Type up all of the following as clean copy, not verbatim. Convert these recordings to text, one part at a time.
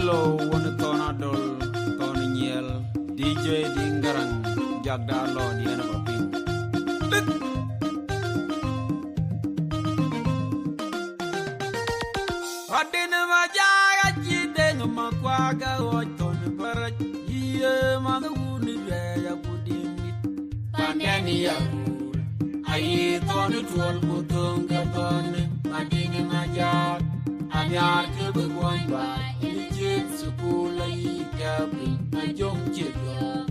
Kilo wona tonadol Toniel DJ Dingarang Jagda Lo di ana paping Adina majaga jideng makwaga oton barat Iye manuni ya kudimit Pandeni ya Ayi toni tuol kutunga toni Adina majaga Anyar kebegwan ba Ilijit sukula ikabi Ajong chilo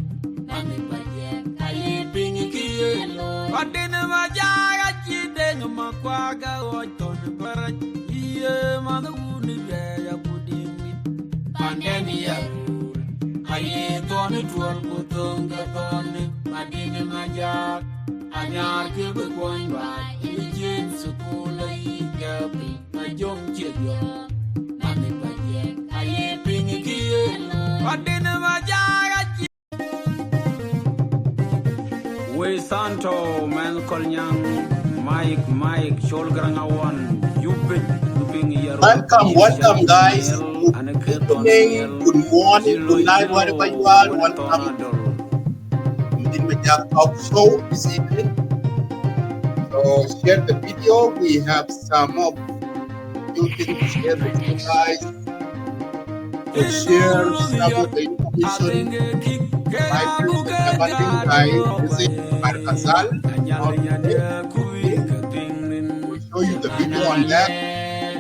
Mami baye Ayi pingi kiyelo Adina majaga jideng makwaga oton barat Iye manuni ya kudimit Pandeni ya Ayi toni tuol kutunga toni Adina majaga Anyar kebegwan ba Ilijit sukula ikabi Ajong chilo Mami baye Ayi pingi kiyelo Adina majaga We Santo Man Kolnyang Mike Sholgrangawan Yupit Welcome guys. Good evening, good morning, good night, wherever you are. Welcome to the Majak Talk Show this evening. So share the video. We have some of you things to share with you guys. So share some of the information. My President guy visit Barkazal. We'll show you the video on that.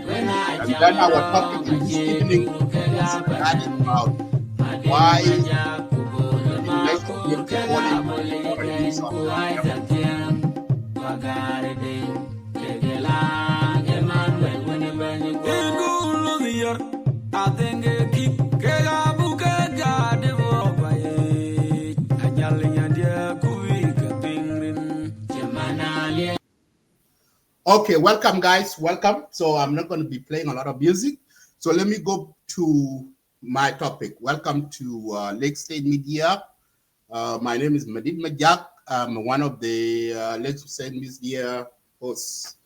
And then our topic in this evening is about why election is on Okay, welcome guys, welcome. So I'm not going to be playing a lot of music. So let me go to my topic. Welcome to Lake State Media. My name is Madid Majak. I'm one of the Lake State Media hosts.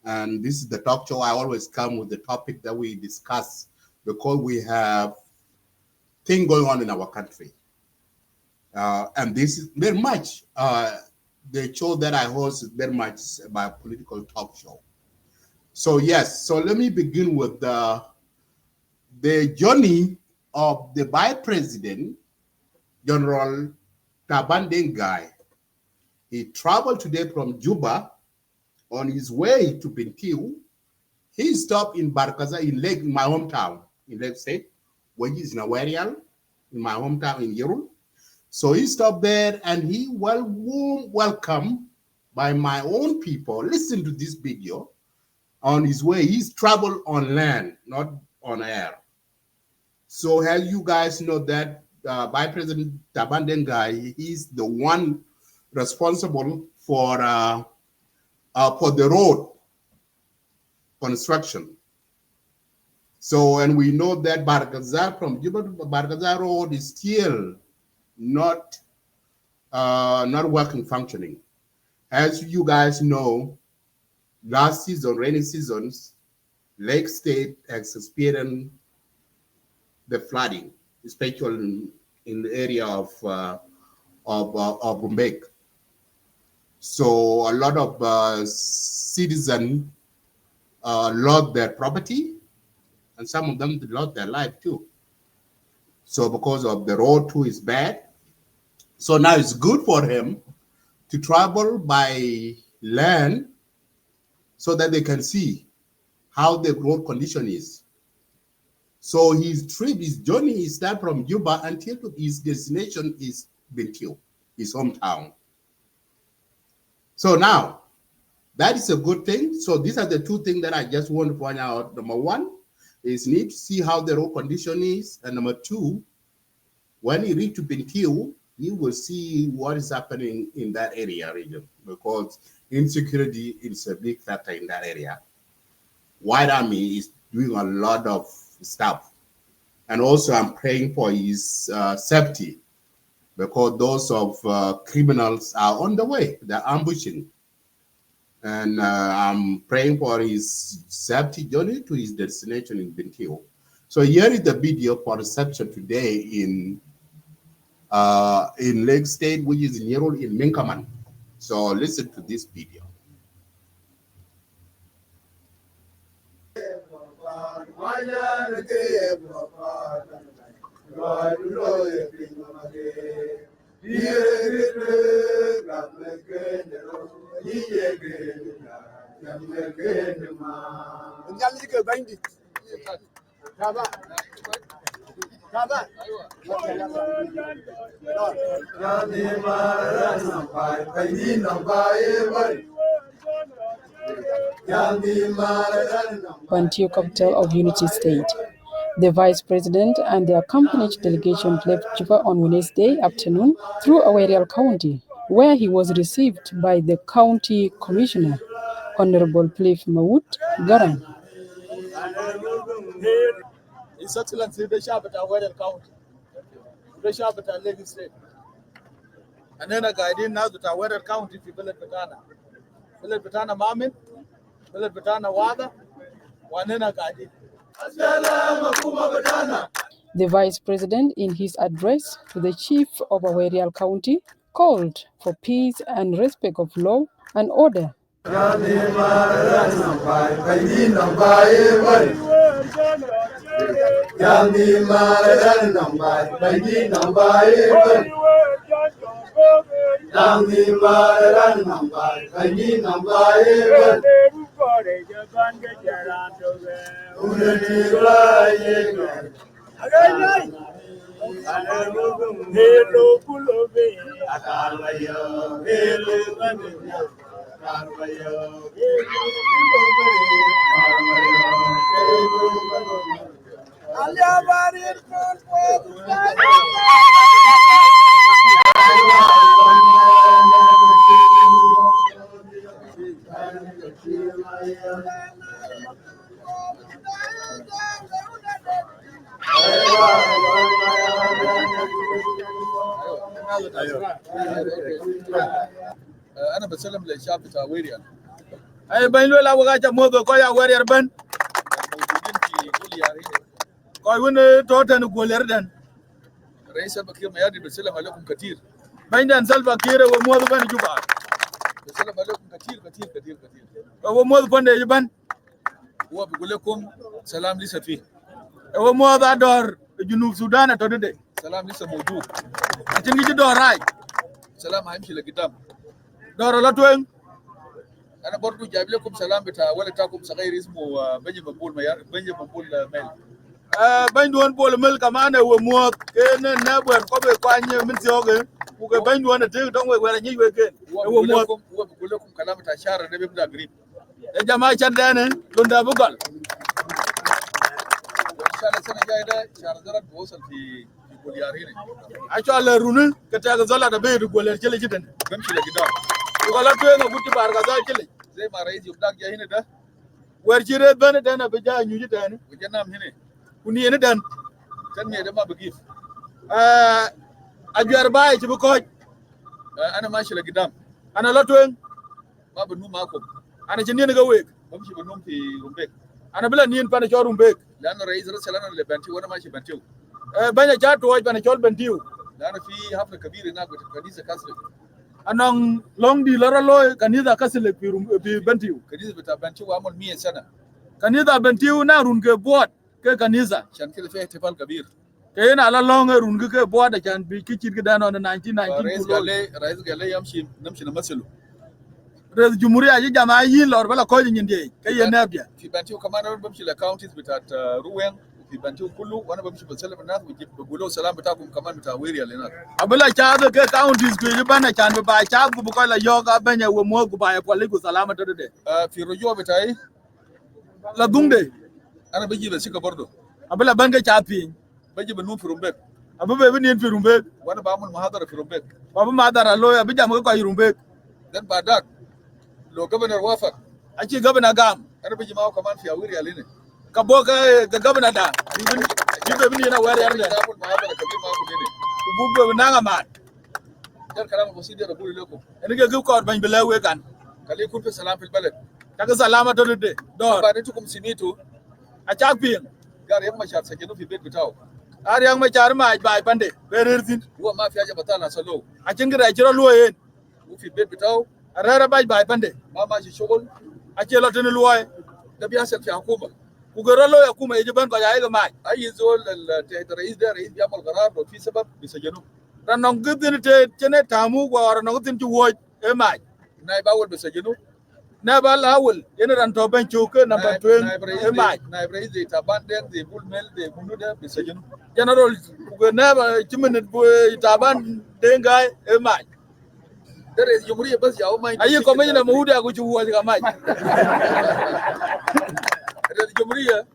And this is the talk show. I always come with the topic that we discuss because we have things going on in our country. And this is very much the show that I host is very much my political talk show. So yes, so let me begin with the journey of the Vice President, General Taban Dengai. He traveled today from Juba. On his way to Bentiu, he stopped in Barkaza in my hometown, in Lake State, which is Nawarial, in my hometown in Yerul. So he stopped there and he warm welcome by my own people. Listen to this video. On his way, he's traveled on land, not on air. So as you guys know that Vice President Taban Dengai, he's the one responsible for the road construction. So, and we know that Barkaza from Juba to Barkaza road is still not working, functioning. As you guys know, last season, rainy seasons, Lake State has experienced the flooding, especially in the area of Rumbek. So a lot of citizens lost their property, and some of them lost their life too. So because of the road too is bad. So now it's good for him to travel by land so that they can see how the road condition is. So his trip, his journey is start from Juba until his destination is Bentiu, his hometown. So now, that is a good thing. So these are the two things that I just want to point out. Number one is need to see how the road condition is. And number two, when he reach to Bentiu, he will see what is happening in that area region, because insecurity is a big factor in that area. White Army is doing a lot of stuff. And also I'm praying for his safety, because those of criminals are on the way, they're ambushing. And I'm praying for his safety journey to his destination in Bentiu. So here is the video for reception today in Lake State, which is in Minkaman. So listen to this video. Bantu capital of Unity State. The Vice President and the accompanied delegation left Juba on Wednesday afternoon through Awerial County, where he was received by the County Commissioner, Honorable Plif Maut Garang. His Excellency, the Shabbat Awerial County, the Shabbat Lake State. And then a guide in now that Awerial County, Village Batana. Village Batana Mamin, Village Batana Wada, one in a guide. The Vice President, in his address to the Chief of Awerial County, called for peace and respect of law and order. أنا بسلم للشعب بتاع ويريال. أي بين ولا وقاعد موضوع كويا ويريال بن. كوي وين توتن وقولردن. رئيس البكير ما يدري بسلم عليكم كثير. بين أنزل بكير وموضوع بن جوبا. بسلم عليكم كثير. وموضوع بن يبان. هو بيقول لكم سلام لسه فيه. وموضوع دور جنوب السودان تودي. سلام لسه موجود. عشان يجي دور راي. سلام هيمشي لقدام. دور لا توين. أنا برضو جايب لكم سلام بتاع ولدكم صغير اسمه بنجامين بول ميل. بنجوان بول ميل كمان هو موت. كأنه نبغى كوبي كواني من سياقه. وكبنجوان تيجي دعوة ولا نيجي وكين. هو موت. هو بيقول لكم كلام بتاع شهر ده بيبدأ قريب. الجماعة شدنا لوندا بقول. إن شاء الله السنة الجاية ده شهر زرق بوصل في بوليارين. أشوف على رونن كتاعك زلا ده بيرو بوليار كله جدا. بمشي لقدام. وقالت له أنا قلت بارغازا كله. زي ما رئيس يبدأ جاي هنا ده. ورجيرت بنا ده أنا بجا نيجي ده هنا. وجنام هنا. كوني هنا ده. كان ميدا ما بقيف. أجار باي تبكوج. أنا ماشي لقدام. أنا لا توين. ما بنوم معكم. أنا جنين نجويك. بمشي بنوم في رومبيك. أنا بلا نين بنا شو رومبيك. لأن رئيس رسالة أنا اللي بنتي وأنا ماشي بنتيو. بنا جات واج بنا شو بنتيو. لأن في حفلة كبيرة هناك كنيسة كاسلك. أنا لون دي لرا لو كنيسة كاسلك في بنتيو. كنيسة بتاع بنتيو عمل 100 سنة. كنيسة بنتيو نارون كبوات كنيسة. عشان كده فيها احتفال كبير. كأن على لون رون كبوات عشان بيكتير كده أنا 1990. رئيس قال لي نمشي نمثله. رئيس الجمهورية يجي جماعي لور بلا كوي نجندي كي ينابيا. في بنتيو كمان أنا بمشي لكاونتيز بتاعت روين. في بنتيو كله وانا بمشي بسلم الناس بقولوا سلام بتاعكم كمان بتاع ويريال هناك ابلا شاد كاونتيز كي بنا كان ببا شاد بقول لا يوغا بنيا ومو ببا يقول سلام تدي في رجوع بتاعي لا دوندي انا بيجي بسيكا برضو ابلا بنجا شابين بيجي بنوم في رومبك ابو بنين في رومبك وانا بعمل محاضره في رومبك ابو محاضره لو بيجي ما كاي رومبك دن بعدك لو غفنر وافق اجي غفنر قام انا بيجي معه كمان في ويريال هنا كبوكا كغفنر دا يبقى بني هنا ويريال ده بعمل محاضره كبير معكم هنا وبوبو ناغا مات كان كلام بسيط اقول لكم انا جاي كور بن بلاوي كان خلي يكون في سلام في البلد كذا سلامه تولد دور بعدين تكم سميتو اتاك بين قال Riek Machar سجنوه في بيت بتاعه. Riek Machar ma bai pande berirtin هو ما في حاجة بطالة سلوه. acin gira jiro luoyen هو في بيت بتاعه arara bai pande ما ماشي شغل. ace lotin luoy ده بيحصل في حكومة. kugero lo ya kuma yaji ban ko ya ga mai أي زول تحت الرئيس ده رئيس بيعمل قرار لو في سبب بيسجنوه. ran non gidin te cene tamu ko ran non gidin ti wo e mai نائب أول بيسجنوه. na ba lawul yen ran to ben chuke number 2 e mai نائب رئيس زي تابان ده زي بول ميل زي منو ده بيسجنوه. general ko na ba cimin taban dengai e mai ده رئيس جمهورية بس يا ما ayi ko mai na muda ko ci wo ga mai رئيس الجمهورية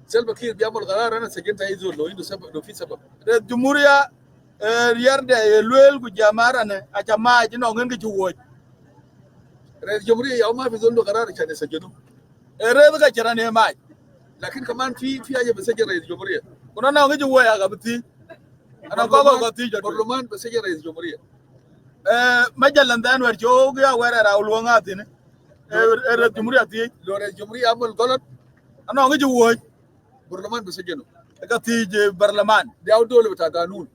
سلفا كير بيعمل قرار أنا سجنت أي زول لو عنده سبب لو في سبب. jumuria rierde luel ku jamara ne acha mai ti no ngi ci wo رئيس الجمهورية يا ما في زول له قرار عشان يسجنوه. re ga kira ne mai لكن كمان في حاجة بسجن رئيس الجمهورية. kuna na ngi ci wo ya ga biti ana ko ti jo برلمان بسجن رئيس الجمهورية. majalan dan wer jo ga wera ra ulwa ngati ne re jumuria ti لو رئيس الجمهورية عمل غلط ana ngi ci wo برلمان بسجنه. ga ti je barlaman دي أول دولة بتاع قانون.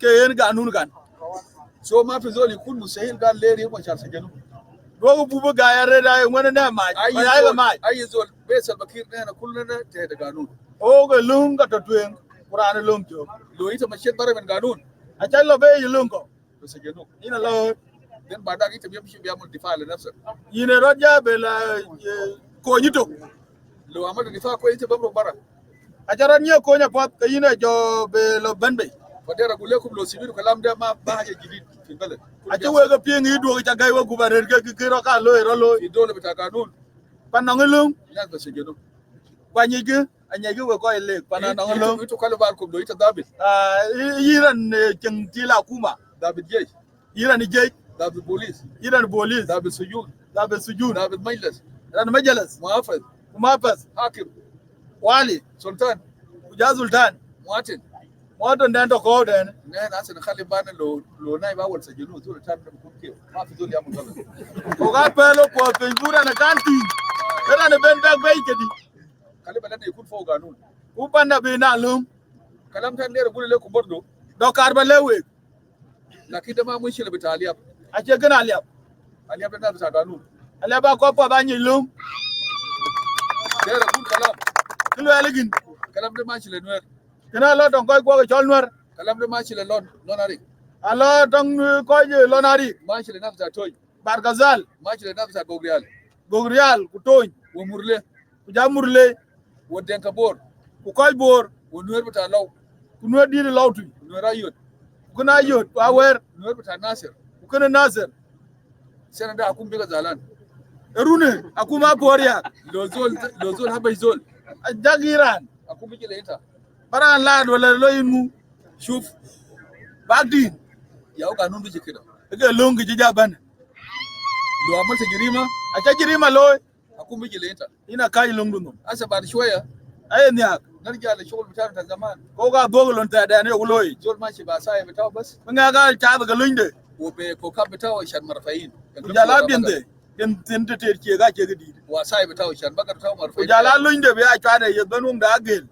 ke yen ga nun kan سو ما في زول يكون مستحيل قال ليه ريك مشار سجنه. do bubu ga ya re da ngone na mai ya ga mai أي زول بيسال بكير نحن كلنا تحت قانون. o ga lung ga to tuen qur'an lung jo لو أنت مشيت برا من قانون acha lo be lung ko بسجنوه. ina lo then بعدك أنت بيمشي بيعمل دفاع لنفسك. yine roja be la ko nyito لو عملت دفاع كويس أنت بمرق برا. acha nye ko nya pot yine jo be lo banbe فدير أقول لكم لو سمعوا كلام ده ما حاجة جديد في البلد. acha we ga pieng yi do ga ga wa gubarer ga ro ka lo ro lo في دولة بتاع قانون pan no lung الناس بسجنوه. kwa nyige anyage we ko ile pan no lung أنتوا كلوا بالكم لو أنت ضابط yiran ceng tila kuma ضابط جيش yiran jej ضابط بوليس yiran bolis ضابط سجون da be sujud ضابط مجلس ran majalas محافظ kuma pas حاكم wali سلطان ja sultan مواطن. modon den to ko den نحن هسه نخلي بالنا لو نايب أول سجنوه زول تاني بكون كيف ما في زول يعمل غلط. o ga pelo po pe bura na kanti era ne ben bag bay kedi خلي بالنا يكون فوق قانون. u panda be na lum كلام تاني ده أقول لكم برضه do karba lewe لكن ده ما مشكلة بتاع الياب. ache gana liap الياب ده بتاع قانون. ale ba ko pa ba ni lum ده أقول كلام kilo aligin كلام ده ماشي لنوير. kana lo don koy ko chol nwer كلام ده ماشي للون لوناري. alo don ko je lonari ماشي لناس بتاع توي. bargazal ماشي لناس بتاع غوغريال gogrial ku toñ ومورلي ku jamurle ودينكابور ku koy bor ونوير بتاع لو ku no di lawtu ونوير أيود ku na yot wa wer ونوير بتاع ناصر. ku kana nasir سنة ده أكون بيجا زعلان. rune akuma poria لو زول هبي زول jagiran أكون بيجي لإنت. baran lad wala lo yinmu شوف bagdi يا قانون بيجي كده. ke longi ji jaban لو عملت جريمة acha jirima lo أكون بيجي لإنت. ina kai longdu no هسه بعد شوية ay nyak نرجع للشغل بتاعنا زمان. ko ga bogolon ta da ne uloy زول ماشي بعصاية بتاعه بس nga ga ta ga lunde وبكوكب بتاعه عشان مرفعين. jala binde ken tente ter ke ga ke gidi وعصاية بتاعه عشان بقر بتاعه مرفعين. jala lunde be a ta da ye banum da agel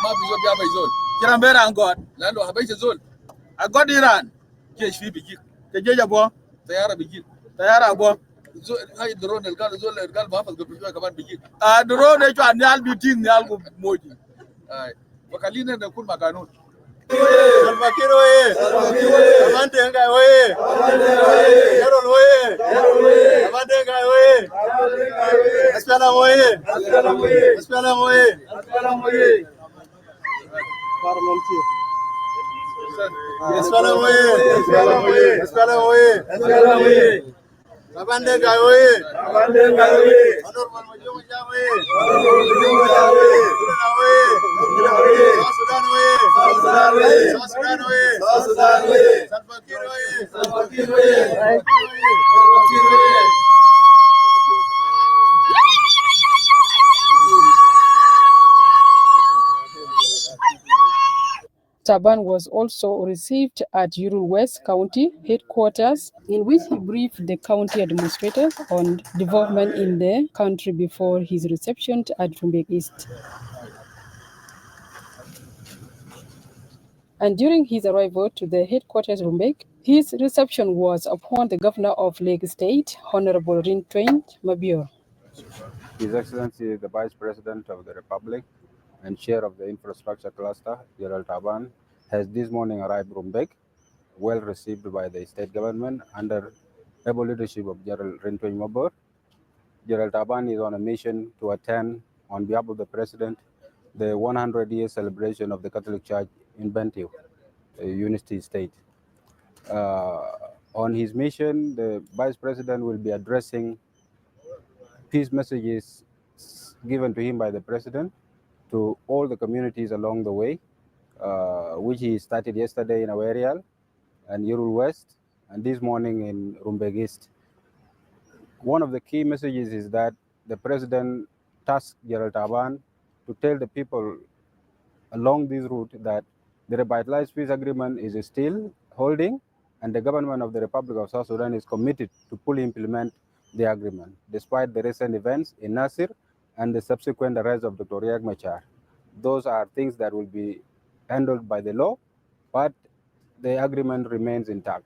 ما في زول بيعمل زول. kiran bera god لأنه هبيت زول a god iran جيش فيه بيجيك. ke jeja bo طيارة بيجيك. tayara bo زول هاي الدرون القال زول القال ما فضل قبل شوية كمان بيجيك. a dro ne to nyal biting nyal ko moji فخلينا نكون مع قانون. Salvakir oye! Amandenga oye! Carol oye! Amandenga oye! Espera oye! Espera oye! Espera oye! Espera oye! Amandenga oye! Anormal Majomo oye! Sudan oye! Sudan oye! Salvakir oye! Taban was also received at Ural West County headquarters, in which he briefed the county administrators on development in the country before his reception at Rumbek East. And during his arrival to the headquarters Rumbek, his reception was upon the governor of Lake State, Honorable Rintwain Mabior. His Excellency, the Vice President of the Republic and Chair of the Infrastructure Cluster, Gerald Taban, has this morning arrived Rumbek, well received by the state government under able leadership of Gerald Rintwain Mabor. Gerald Taban is on a mission to attend, on behalf of the President, the 100-year celebration of the Catholic Church in Bentiu, a unity state. On his mission, the Vice President will be addressing peace messages given to him by the President to all the communities along the way, which he started yesterday in Awerial and Yerul West, and this morning in Rumbek East. One of the key messages is that the President tasked Gerald Taban to tell the people along this route that the revitalized peace agreement is still holding, and the government of the Republic of South Sudan is committed to fully implement the agreement, despite the recent events in Nasir and the subsequent arrest of Dr. Riek Machar. Those are things that will be handled by the law, but the agreement remains intact.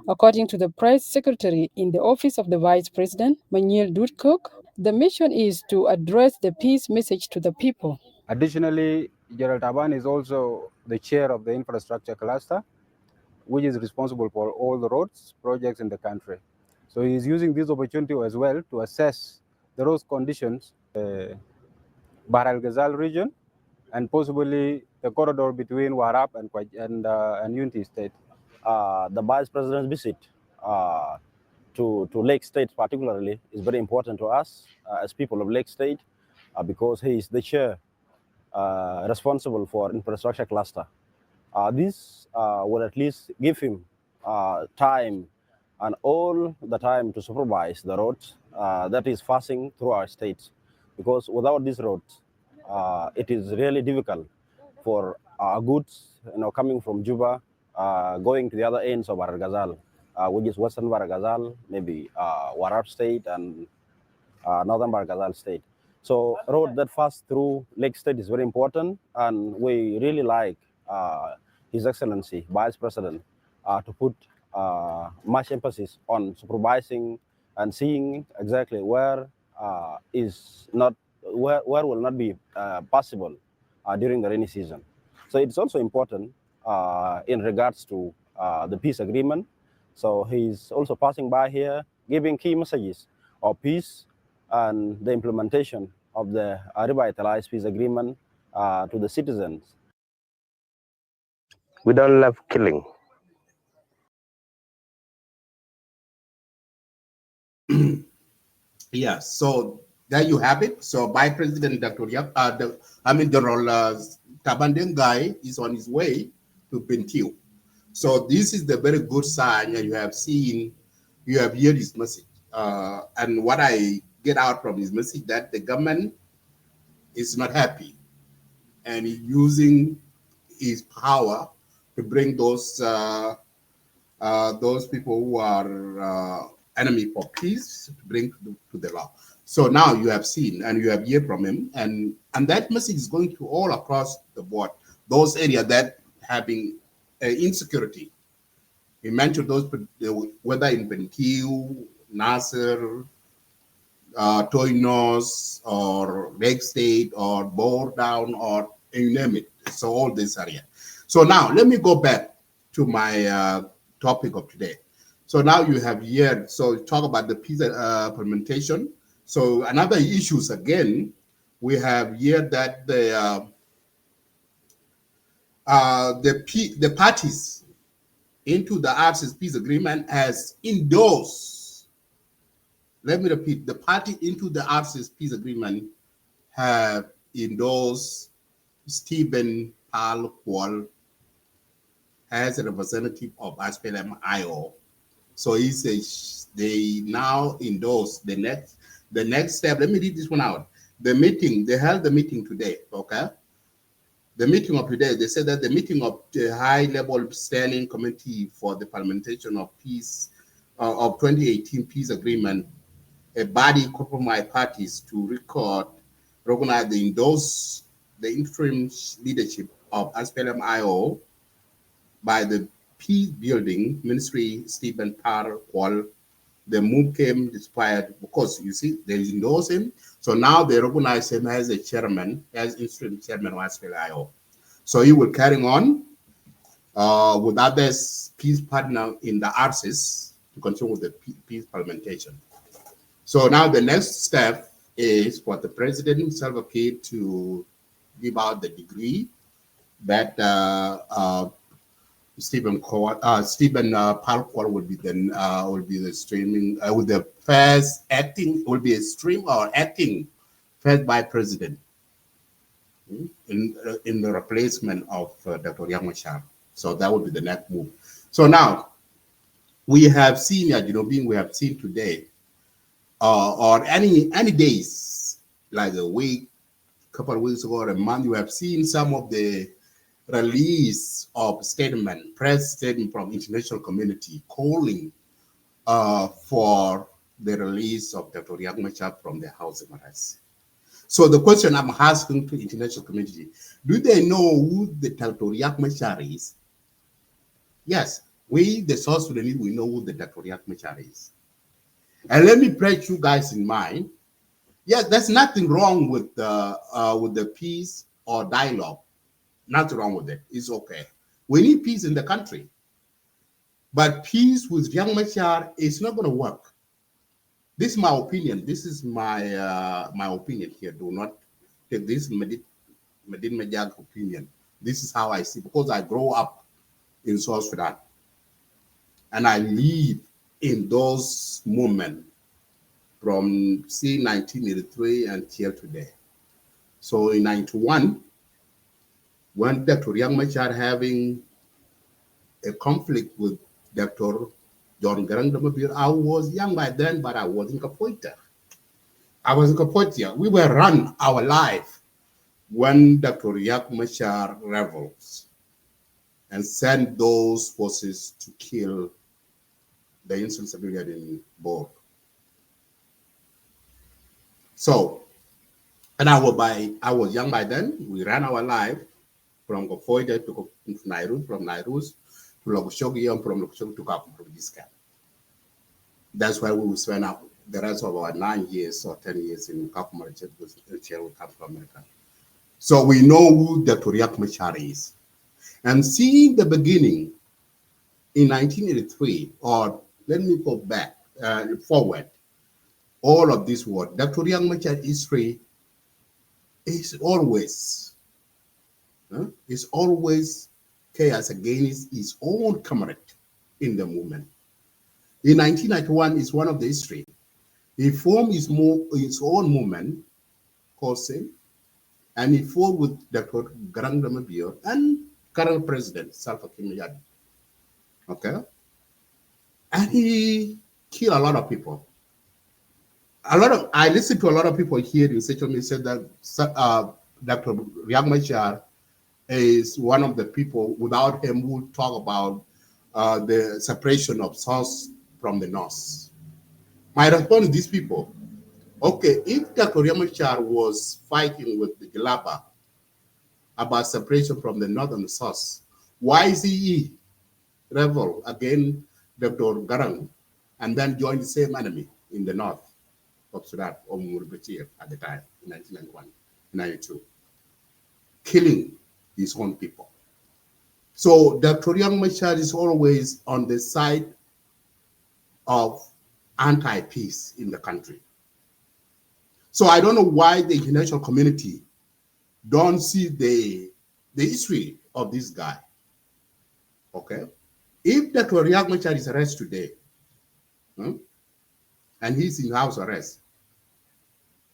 According to the press secretary in the office of the Vice President, Manuel Dudkok, the mission is to address the peace message to the people. Additionally, Gerald Taban is also the chair of the infrastructure cluster, which is responsible for all the roads projects in the country. So he is using this opportunity as well to assess the road conditions, Bahr al Ghazal region, and possibly the corridor between Warab and Unity State. The Vice President's visit to Lake State particularly is very important to us as people of Lake State because he is the chair responsible for infrastructure cluster. This will at least give him time and all the time to supervise the roads that is passing through our state, because without these roads, it is really difficult for goods, coming from Juba, going to the other ends of Bahr el Ghazal, which is Western Bahr el Ghazal, maybe Warab State and Northern Bahr el Ghazal State. So road that pass through Lake State is very important, and we really like His Excellency Vice President to put much emphasis on supervising and seeing exactly where will not be possible during the rainy season. So it's also important in regards to the peace agreement. So he's also passing by here, giving key messages of peace and the implementation of the revitalized peace agreement to the citizens. We don't love killing. Yeah, so there you have it. So by President Dr. General Taban guy is on his way to Bentiu. So this is the very good sign, and you have heard his message. And what I get out from his message, that the government is not happy, and he's using his power to bring those people who are enemy for peace to bring to the law. So now you have seen and you have heard from him, and that message is going to all across the board. Those areas that having insecurity. He mentioned those, whether in Bentiu, Nasser, Toinos, or Lake State, or Bore Down, or you name it. So all this area. So now let me go back to my topic of today. So now you have here, so talk about the peace implementation. So another issues again, we have here that the parties into the RC's peace agreement has endorsed. Let me repeat: the party into the RC's peace agreement have endorsed Stephen Paul as a representative of SPLM-IO. So he says they now endorse the next step. Let me read this one out. They held the meeting today, okay? The meeting of today, they said that the meeting of the high-level standing committee for the implementation of peace, of 2018 peace agreement, a body compromise parties to recognize the endorse the interim leadership of SPLM-IO by the peace building ministry, Stephen Parr, the move came despite, because you see, they endorse him. So now they recognize him as a chairman, as interim chairman of SPLIO. So he will carry on with others, peace partner in the RCs to continue with the peace parliamentation. So now the next step is for the president Salva Kiir to give out the degree that Stephen Parkour will be the streaming with the first acting will be a stream or acting first by president in the replacement of Dr. Riek Machar. So that would be the next move. So now we have seen we have seen today or any days like a week, couple of weeks ago or a month, you have seen some of the release of press statement from international community calling for the release of Dr. Riek Machar from the house of arrest. So the question I'm asking to international community, do they know who the Dr. Riek Machar is? Yes, we, the South Sudanese, we know who the Dr. Riek Machar is. And let me put you guys in mind, yes, there's nothing wrong with the peace or dialogue. Nothing wrong with it. It's okay. We need peace in the country. But peace with Riek Machar is not going to work. This is my opinion. This is my my opinion here. Do not take this Medin Majag opinion. This is how I see, because I grow up in South Sudan. And I live in those moments from 1983 until today. So in 91, when Dr. Riek Machar having a conflict with Dr. John Garang Damabir, I was young by then, but I was in Kapoita. We were run our life when Dr. Riek Machar rebels and sent those forces to kill the innocent civilian in Bor. So, and I was young by then. We ran our life from Kofoida to Nairus, from Nairus to Logoshogi, and from Logoshogi to Kapurugiska. That's why we will spend out the rest of our 9 years or 10 years in Kakumari until we come to America. So we know who Dr. Riek Machar is. And seeing the beginning in 1983, or let me go back, forward, all of this work, Dr. Riek Machar history is always chaos against his own comrade in the movement. In 1991 is one of the history. He formed his own movement called SIM, and he fought with Dr. Garang Damabir and current president Salva Kiir. Okay, and he killed a lot of people. I listened to a lot of people here in social media said that Dr. Riek Machar is one of the people, without him, who talk about the separation of South from the North. My response to these people, okay, if Dr. Riek Machar was fighting with the Jalaba about separation from the North and the South, why is he rebel against Dr. Garang and then join the same enemy in the North of Sudan, or Murubachir at the time, in 1991, 92, killing his own people? So Dr. Riek Machar is always on the side of anti-peace in the country. So I don't know why the international community don't see the history of this guy. Okay, if Dr. Riek Machar is arrested today, and he's in house arrest,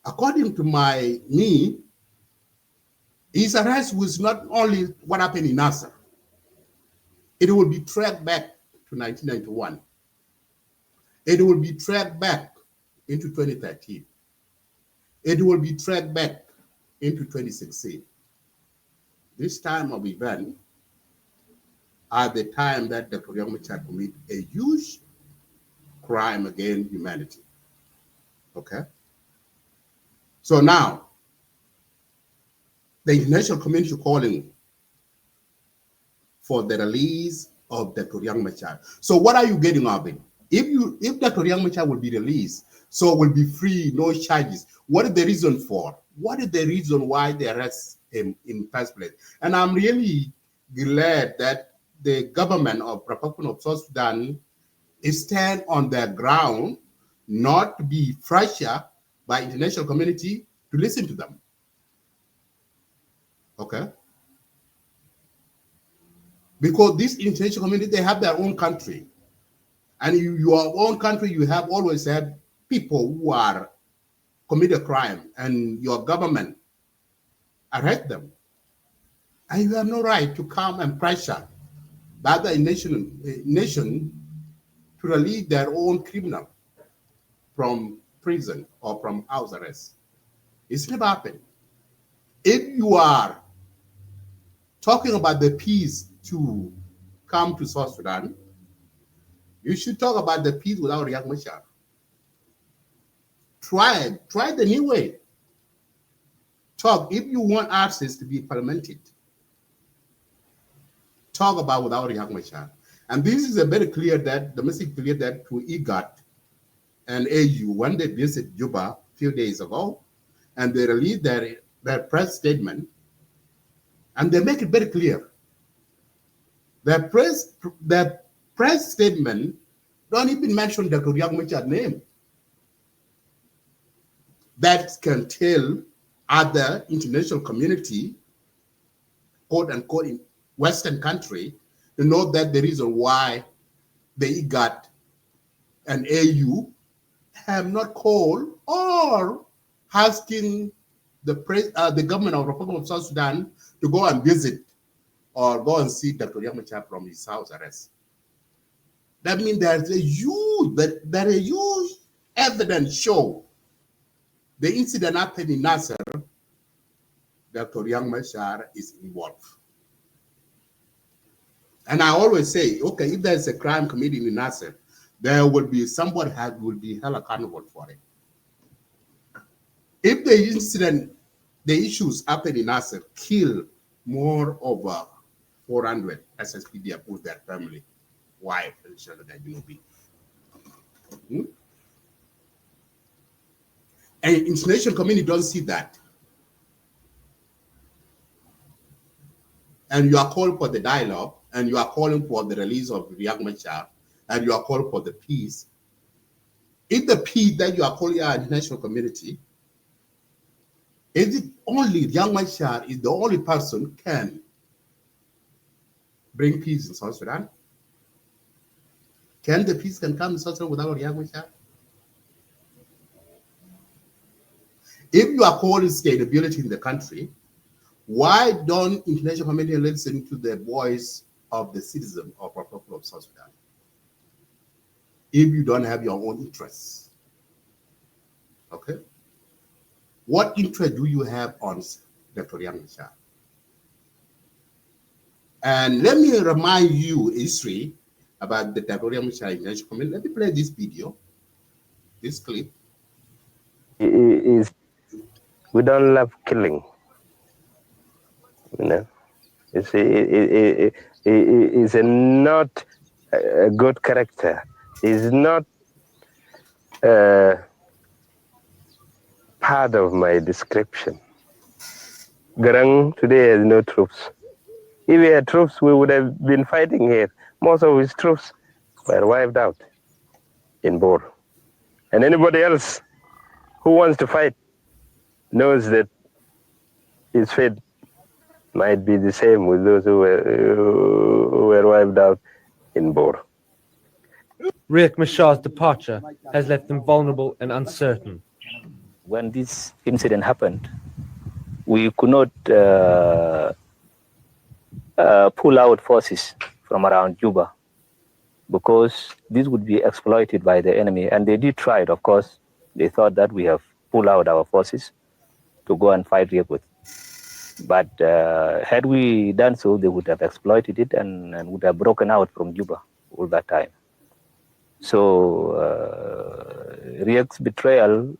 according to me, his arrest was not only what happened in Nasser. It will be tracked back to 1991. It will be tracked back into 2013. It will be tracked back into 2016. This time of event at the time that Dr. Riek Machar committed a huge crime against humanity. Okay? So now, the international community calling for the release of Dr. Riek Machar. So what are you getting of it? If Dr. Riek Machar will be released, so will be free, no charges. What is the reason for? What is the reason why they arrest him in first place? And I'm really glad that the government of Republic of South Sudan stand on their ground, not to be pressured by international community to listen to them. Okay? Because this international community, they have their own country. And your own country, you have always had people who are commit a crime, and your government arrest them. And you have no right to come and pressure the other nation to release their own criminal from prison or from house arrest. It's never happened. If you are talking about the peace to come to South Sudan, you should talk about the peace without Riek Machar. Try the new way. Talk, if you want access to be implemented, talk about without Riek Machar. And this is a very clear that, the message clear that to IGAD and AU, when they visit Juba a few days ago, and they released their press statement, and they make it very clear. Their press statement don't even mention Dr. Riek Machar's name. That can tell other international community, quote unquote, in Western country, to know that the reason why the IGAD and AU have not called or asking the government of the Republic of South Sudan to go and visit or go and see Dr. Riek Machar from his house arrest. That means there's a huge evidence show the incident happened in Nasser. Dr. Riek Machar is involved. And I always say, okay, if there's a crime committed in Nasser, there will be somebody who will be held accountable for it. If the incident, the issues happen in Nasser, kill more over 400 SSPDF with their family, wife, and children, and you know. And international community don't see that. And you are calling for the dialogue, and you are calling for the release of Riek Machar, and you are calling for the peace. If the peace that you are calling our international community, is it only Riek Machar is the only person can bring peace in South Sudan? Can the peace come in South Sudan without Riek Machar? If you are calling stability in the country, why don't international community listen to the voice of the citizen of the Republic of South Sudan? If you don't have your own interests, okay? What interest do you have on Dr. Riek Machar? And let me remind you history about the Dr. Riek Machar international community. Let me play this video, this clip. We don't love killing, you know. It's not a good character. It's not part of my description. Garang today has no troops. If he had troops, we would have been fighting here. Most of his troops were wiped out in Bor. And anybody else who wants to fight knows that his fate might be the same with those who were wiped out in Bor. Riek Machar's departure has left them vulnerable and uncertain. When this incident happened, we could not pull out forces from around Juba because this would be exploited by the enemy. And they did try it, of course. They thought that we have pulled out our forces to go and fight Riek with. But had we done so, they would have exploited it and would have broken out from Juba all that time. So Riek's betrayal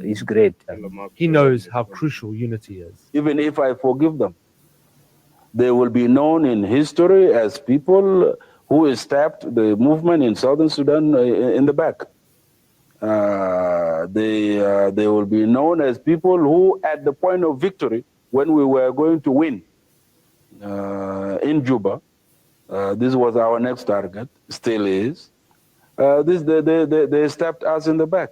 is great. He knows how crucial unity is. Even if I forgive them, They will be known in history as people who stabbed the movement in Southern Sudan in the back. They will be known as people who, at the point of victory, when we were going to win in Juba, this was our next target, still is. They stabbed us in the back.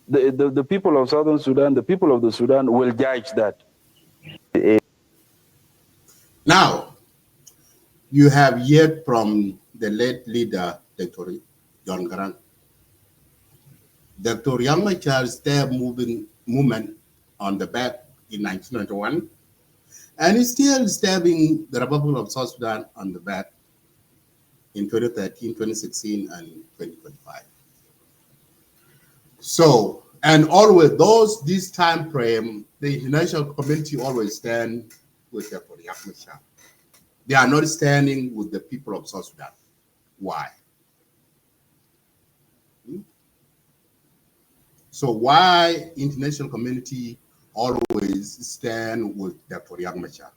The people of Southern Sudan, the people of the Sudan will judge that. Now, you have heard from the late leader, Dr. John Garang. Dr. Riek Machar stabbed movement on the back in 1991, and he's still stabbing the Republic of South Sudan on the back in 2013, 2016, and 2025. So, and always this time frame, the international community always stand with Dr. Riek Machar. They are not standing with the people of South Sudan. Why? So why international community always stand with Dr. Riek Machar?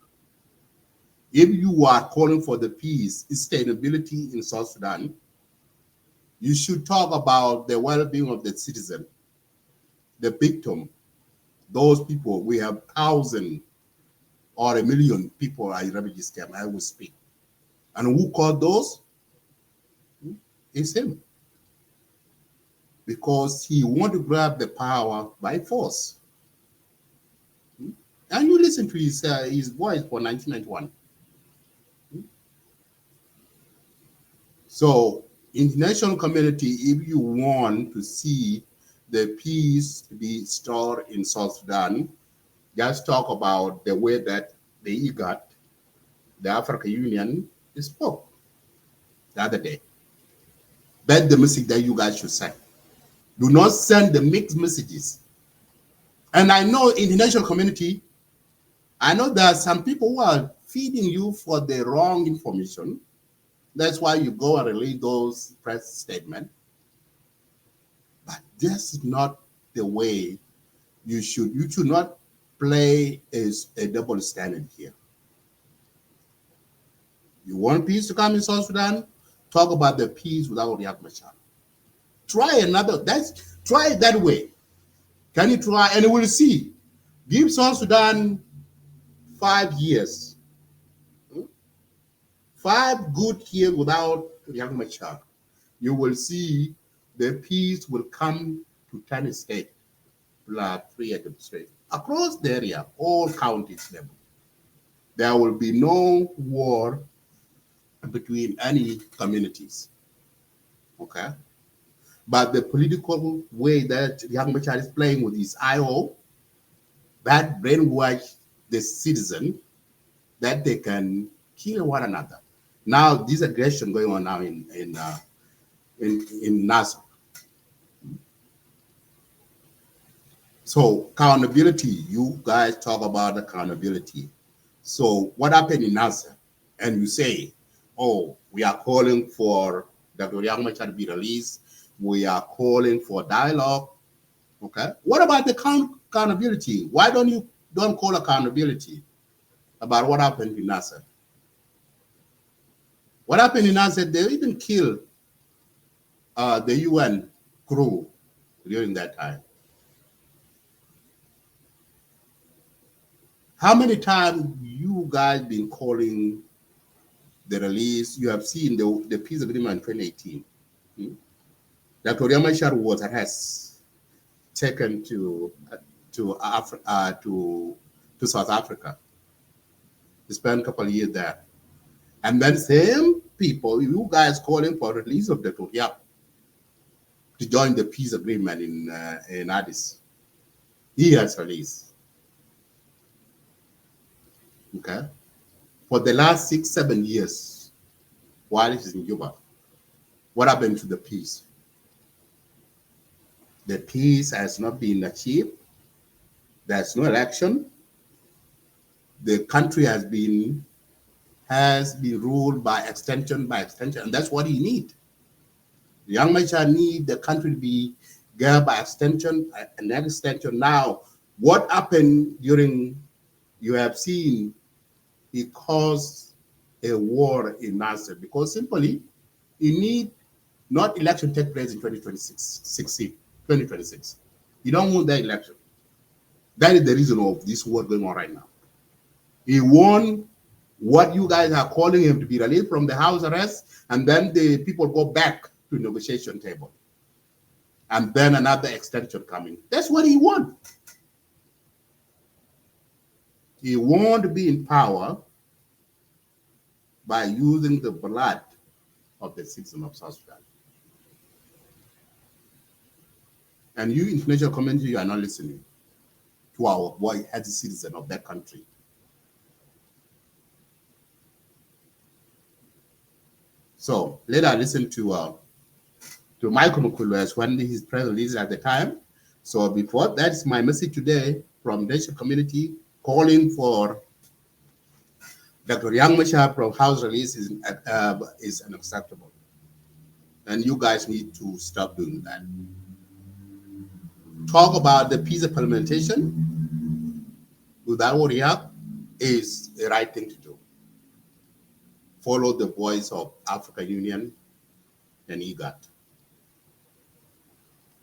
If you are calling for the peace, stability in South Sudan, you should talk about the well-being of the citizen, the victim, those people. We have 1,000 or 1 million people are in refugees camp, I will speak. And who called those? It's him. Because he want to grab the power by force. And you listen to his voice for 1991. So, international community, if you want to see the peace to be restored in South Sudan, just talk about the way that the IGAD, the African Union, spoke the other day. That's the message that you guys should send. Do not send the mixed messages. And I know international community, I know there are some people who are feeding you for the wrong information. That's why you go and release those press statements. But this is not the way you should not play as a double standard here. You want peace to come in South Sudan? Talk about the peace without Riek Machar. Try it that way. Can you try? And we'll see. Give South Sudan 5 years. 5 good years without Riek Machar. You will see the peace will come to 10 states, plus 3 administrations. Across the area, all counties level. There will be no war between any communities. Okay? But the political way that Riek Machar is playing with his IO, that brainwash the citizen that they can kill one another. Now, this aggression going on now in Nasser. So accountability, you guys talk about accountability. So what happened in Nasser? And you say, oh, we are calling for Dr. Riek Machar to be released. We are calling for dialogue. Okay. What about the accountability? Why don't call accountability about what happened in Nasser? What happened in Nasser? They even killed the UN crew during that time. How many times you guys been calling the release? You have seen the peace agreement in 2018. Dr. Riek Machar was taken to South Africa. He spent a couple of years there. And then same people, you guys calling for release of Dr. Riek to join the peace agreement in Addis. He has released. Okay. For the last 6-7 years, while he's in Juba, what happened to the peace? The peace has not been achieved. There's no election. The country has been ruled by extension, and that's what he needs. Riek Machar need the country to be governed by extension and extension. Now, what happened during, you have seen he caused a war in Nasser because simply he need not election take place in 2026. You don't want that election. That is the reason of this war going on right now. He won what you guys are calling him to be released from the house arrest, and then the people go back to negotiation table. And then another extension coming. That's what he wants. He wants to be in power by using the blood of the citizens of South Sudan. And you, international community, you are not listening to our boy as a citizen of that country. So let us listen to Makuei Lueth when his press release at the time. So before that's my message today from the nation community calling for Dr. Riek Machar from House release is unacceptable. And you guys need to stop doing that. Talk about the peace implementation without Riek is the right thing to do. Follow the voice of African Union and IGAD.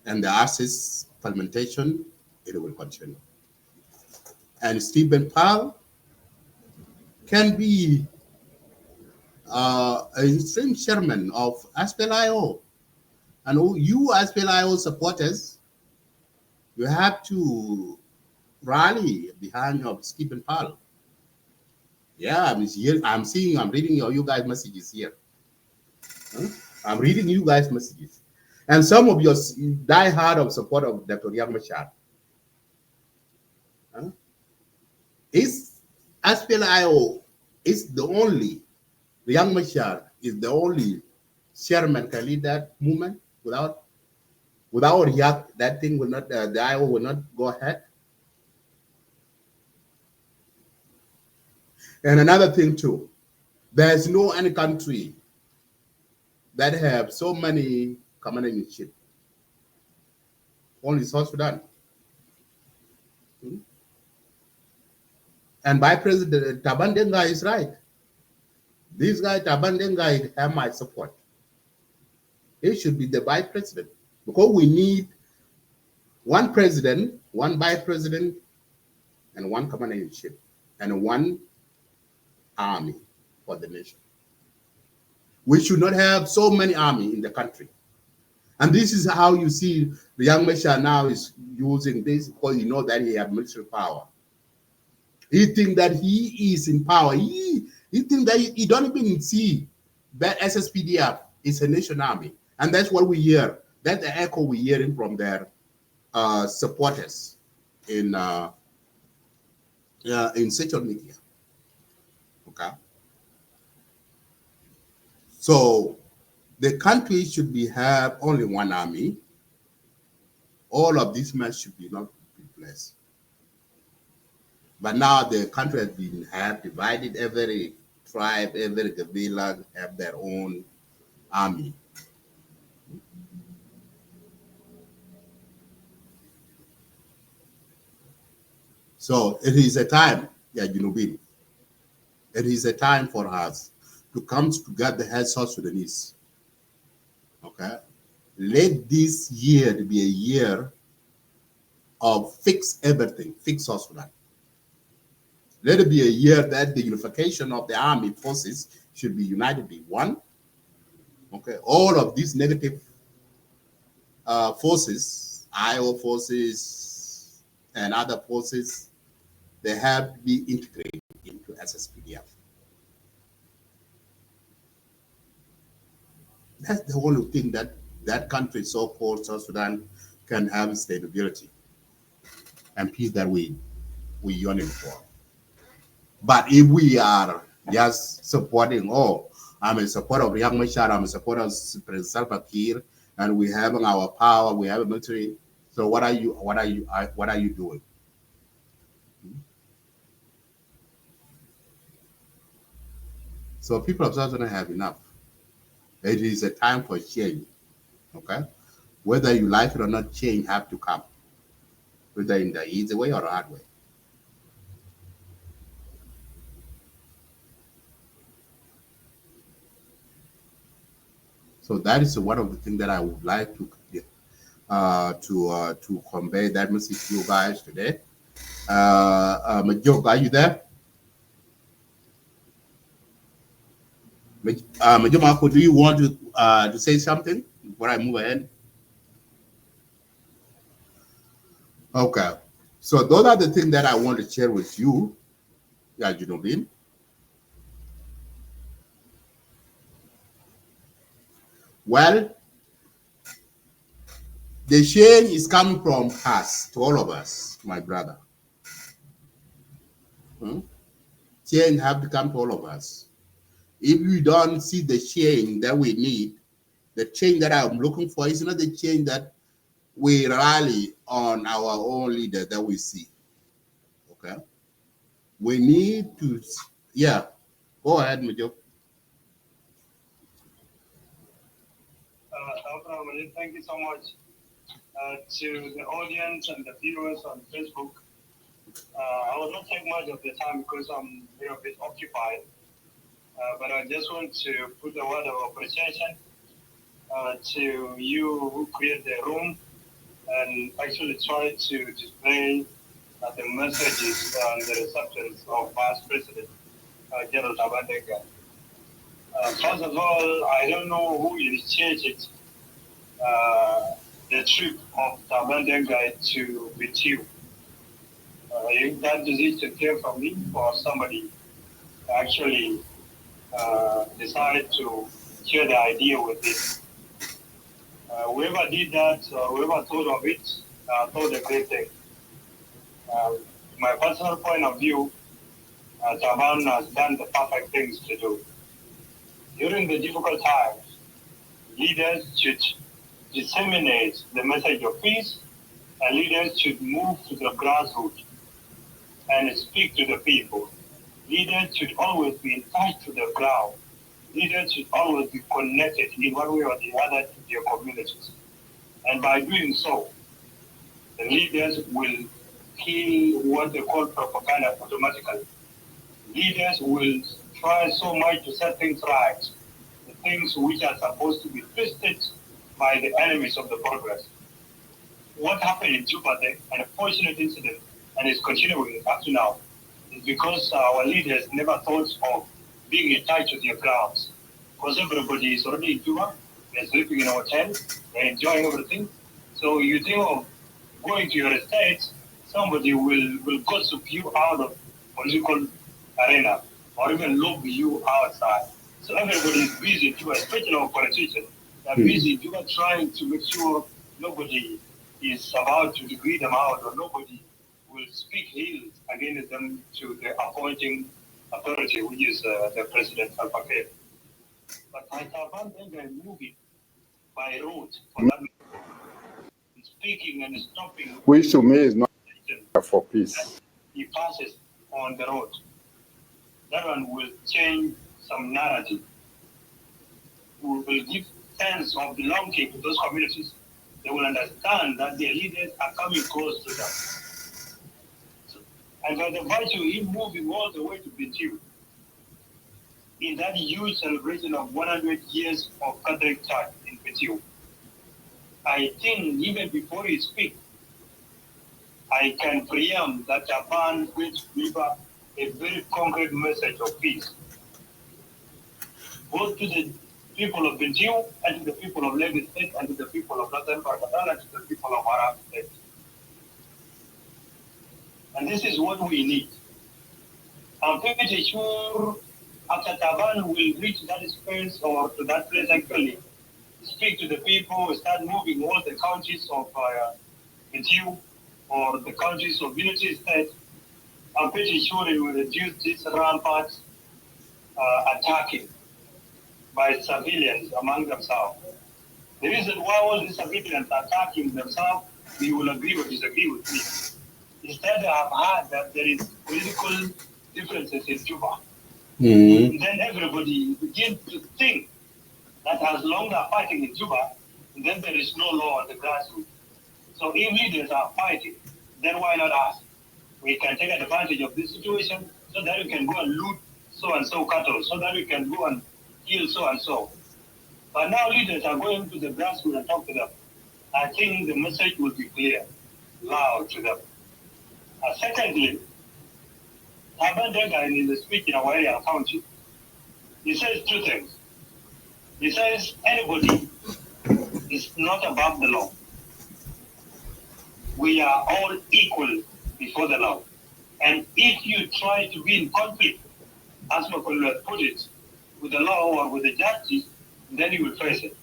And the ASIS implementation, it will continue. And Stephen Powell can be an interim chairman of SPLIO. And you SPLIO supporters, you have to rally behind of Stephen Powell. Yeah, I'm reading you guys' messages here. I'm reading you guys' messages. And some of your die-hard of support of Dr. Riek Machar. Is SPLIO is the only, Riek Machar is the only chairman can lead that movement without Riek, that thing will not, the IO will not go ahead. And another thing too, there's no any country that have so many commander-in-chief. Only South Sudan. And Vice President Taban Dengai is right. This guy, Taban Dengai, have my support. He should be the vice president because we need one president, one vice president, and one commander-in-chief, and one army for the nation. We should not have so many army in the country. And this is how you see the young Machar now is using this because you know that he has military power. He thinks that he is in power. He thinks that he don't even see that SSPDF is a nation army. And that's what we hear. That's the echo we're hearing from their supporters in social media. Okay. So the country should have only one army. All of these men should be not replaced. But now the country has been divided. Every tribe, every Gabila have their own army. So it is a time, it is a time for us to come together as South Sudanese. Okay? Let this year be a year of fix everything, fix South Sudan. Let it be a year that the unification of the army forces should be united in one. Okay, all of these negative forces, IO forces and other forces, they have to be integrated into SSPDF. That's the only thing that that country, so-called South Sudan, can have stability and peace that we yearning for. But if we are just supporting, I'm a supporter of Riek Machar, I'm a supporter of President Salva Kiir, and we have our power, we have a military. So what are you doing? So people of South Sudan have enough. It is a time for change. Okay, whether you like it or not, change have to come, whether in the easy way or hard way. So that is one of the things that I would like to convey that message to you guys today. Majok, are you there? Majok Marco, do you want to say something before I move ahead? Okay. So those are the things that I want to share with you, Junobin. Well, the change is coming from us, to all of us, my brother. Change have to come to all of us. If we don't see the change that we need, the change that I'm looking for is not the change that we rally on our own leader that we see. Okay? We need to, yeah. Go ahead, Majo. Thank you so much to the audience and the viewers on Facebook. I will not take much of the time because I'm a bit occupied. But I just want to put a word of appreciation to you who create the room and actually try to display the messages and the receptions of Vice President General Tabandega. First of all, I don't know who initiated the trip of Tabandega to Bitiu. If that decision came from me or somebody actually decided to share the idea with it. Whoever did that, whoever thought of it, thought a great thing. My personal point of view, Taban has done the perfect things to do. During the difficult times, leaders should disseminate the message of peace, and leaders should move to the grassroots and speak to the people. Leaders should always be in touch to the ground. Leaders should always be connected in one way or the other to their communities. And by doing so, the leaders will kill what they call propaganda automatically. Leaders will try so much to set things right, the things which are supposed to be twisted by the enemies of the progress. What happened in Juba, an unfortunate incident, and is continuing up to now, is because our leaders never thought of being in touch with their grounds. Because everybody is already in Juba, they're sleeping in a hotel, they're enjoying everything. So you think of going to your estate, somebody will gossip you out of political arena or even lob you outside. So everybody is busy in Juba, especially our politicians. They're busy in Juba trying to make sure nobody is about to degrade them out or nobody will speak ill against them to the appointing authority, which is the President Salva Kiir. But I can't then moving by road for that speaking and stopping. Which to me is not for peace. He passes on the road. That one will change some narrative. We will give sense of belonging to those communities. They will understand that their leaders are coming close to them. So, and by the virtue of him moving all the way to Bentiu, in that huge celebration of 100 years of Catholic Church in Bentiu, I think even before he speaks, I can preempt that Japan will deliver a very concrete message of peace, both to the people of Bentiu and to the people of Lagos State and to the people of Northern Pakistan and to the people of Arab State. And this is what we need. I'm pretty sure after Taban will reach that space or to that place actually, speak to the people, start moving all the counties of Bentiu or the counties of Unity State, I'm pretty sure it will reduce this rampant attacking by civilians among themselves. The reason why all these civilians are attacking themselves, you will agree or disagree with me. Instead, I've heard that there is political differences in Juba. Then everybody begins to think that as long as they're fighting in Juba, then there is no law on the grassroots. So if leaders are fighting, then why not us? We can take advantage of this situation so that we can go and loot so-and-so cattle, so that we can go and kill so-and-so. But now leaders are going to the grassroots and talk to them. I think the message will be clear, loud to them. Secondly, Taban Denga in the speech in Hawaii County, he says two things. He says anybody is not above the law. We are all equal before the law. And if you try to be in conflict, as Makuei Lueth put it, with the law or with the justice, then you will face it.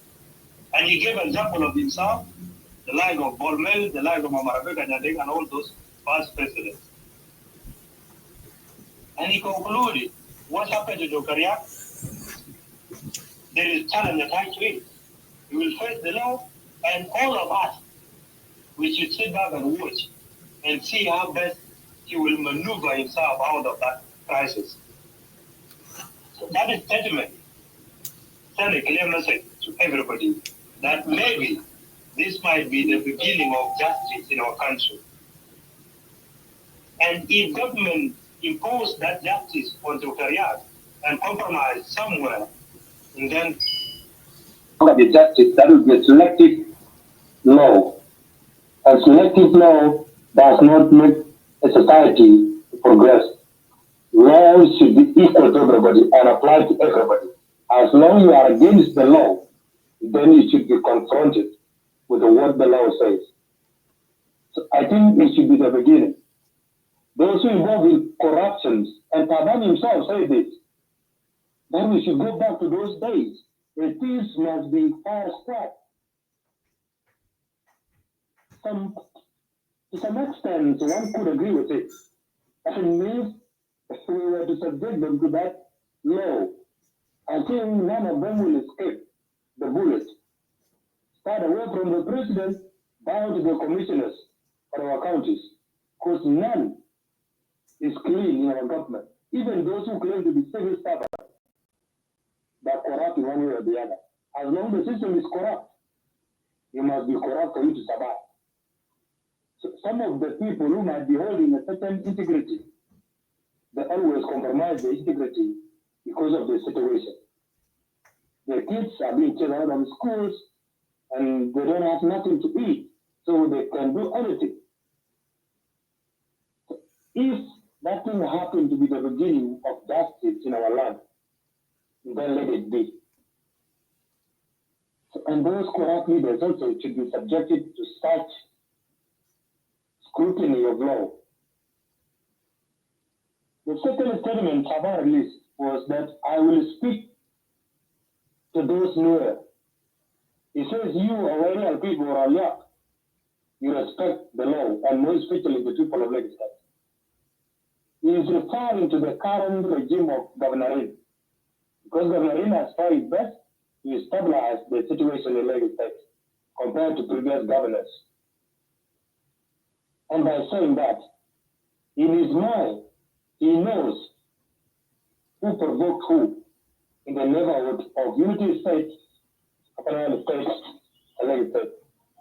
And he gave an example of himself, the like of Bolmel, the like of Mamarabeka Nyadeng, and all those past presidents. And he concluded, what happened to Dr. Riek? There is challenge attached to it. He will face the law, and all of us, we should sit back and watch and see how best he will maneuver himself out of that crisis. So that is statement. Send a clear message to everybody that maybe this might be the beginning of justice in our country. And if government impose that justice on Dr. Riek and compromise somewhere, and then the justice, that will be a selective law. A selective law does not make a society progress. Laws should be equal to everybody and apply to everybody. As long as you are against the law, then you should be confronted with what the law says. So I think it should be the beginning. Those who involved in corruptions, and Taban himself said this, that we should go back to those days. The things must be fast-tracked. To some extent, one could agree with it. And if we were to subject them to that law, I think none of them will escape the bullet. Start away from the president down to the commissioners for our counties, because none is clean in our government. Even those who claim to be civil servants, they are corrupt in one way or the other. As long as the system is corrupt, you must be corrupt for you to survive. So some of the people who might be holding a certain integrity, they always compromise the integrity because of the situation. Their kids are being chased out of schools and they don't have nothing to eat, so they can do anything. So if that thing happened to be the beginning of justice in our land, then let it be. So, and those corrupt leaders also should be subjected to such scrutiny of law. The second statement Taban released was that I will speak to those newer. He says, you, Awarial people, are young. You respect the law, and more especially the people of Lagos State. He is referring to the current regime of Governor Riek, because Governor Riek has tried his best to stabilize the situation in Lagos State compared to previous governors. And by saying that, in his mind, he knows who provoked who in the neighborhood of Unity State, Upper State, and Lagos State.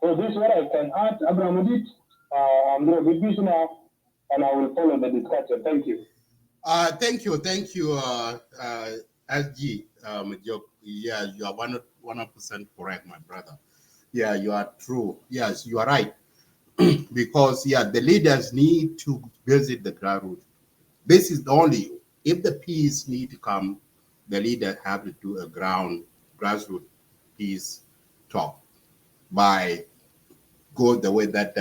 So this is what I can add, Abraham Udit. I'm going to be busy now, and I will follow the discussion. Thank you. Thank you, SG Majok. Yeah, you are 100% correct, my brother. Yeah, you are true. Yes, you are right. Because the leaders need to visit the grassroots. This is the only, if the peace need to come, the leaders have to do a grassroots peace talk by go the way that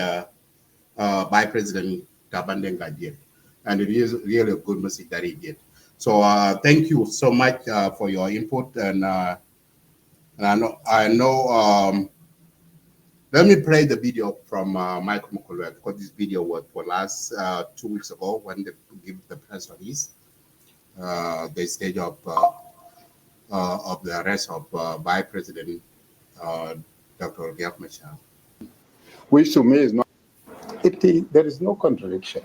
by President Taban Denga did. And it is really a good message that he did. So thank you so much for your input. And I know let me play the video from Michael Makuei, because this video was for last 2 weeks ago when they give the press release, the stage of the arrest of Vice President Dr. Riek Machar. Which to me is not, there is no contradiction.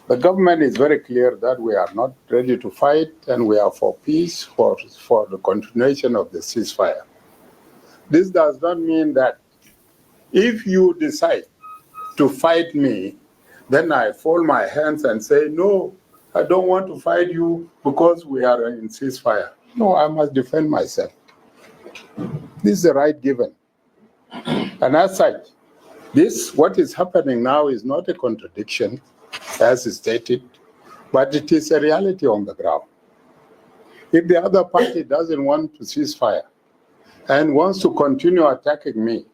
The government is very clear that we are not ready to fight and we are for peace, for the continuation of the ceasefire. This does not mean that if you decide to fight me, then I fold my hands and say, no, I don't want to fight you because we are in ceasefire. No, I must defend myself. This is the right given. And as such, what is happening now is not a contradiction, as stated, but it is a reality on the ground. If the other party doesn't want to cease fire and wants to continue attacking me,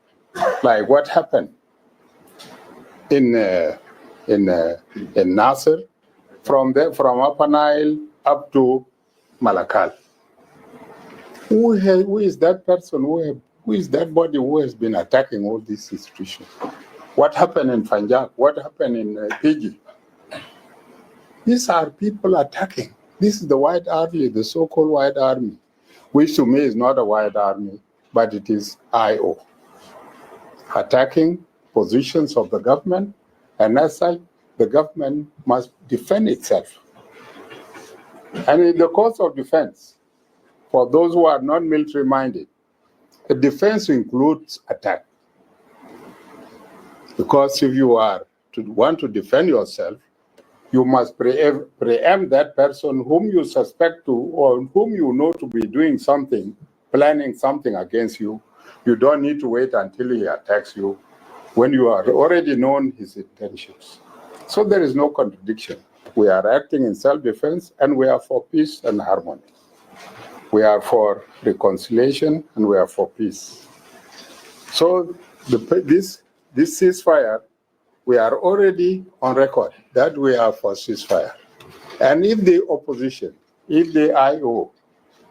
like what happened in Nasser, from Upper Nile up to Malakal, who is that person? Who is that body who has been attacking all these institutions? What happened in Punjab? What happened in Fiji? These are people attacking. This is the White Army, the so-called White Army, which to me is not a White Army, but it is IO, attacking positions of the government, and as such, the government must defend itself. And in the course of defense, for those who are not military-minded, the defense includes attack. Because if you want to defend yourself, you must preempt that person whom you suspect to or whom you know to be doing something, planning something against you. You don't need to wait until he attacks you when you are already known his intentions. So there is no contradiction. We are acting in self-defense and we are for peace and harmony. We are for reconciliation and we are for peace. So this ceasefire, we are already on record that we are for ceasefire. And if the opposition, if the IO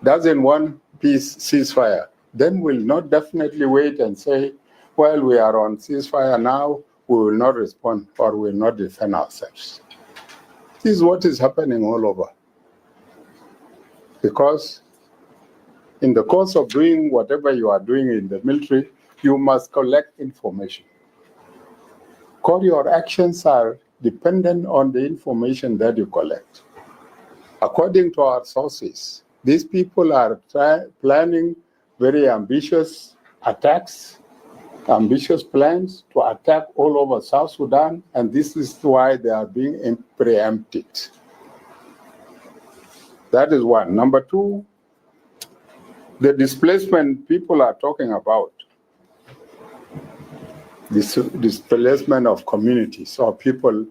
doesn't want peace ceasefire, then we'll not definitely wait and say, well, we are on ceasefire now, we will not respond or will not defend ourselves. This is what is happening all over. Because in the course of doing whatever you are doing in the military, you must collect information. Because your actions are dependent on the information that you collect. According to our sources, these people are planning very ambitious attacks, ambitious plans to attack all over South Sudan, and this is why they are being preempted. That is one. Number two, the displacement people are talking about, this displacement of communities or people.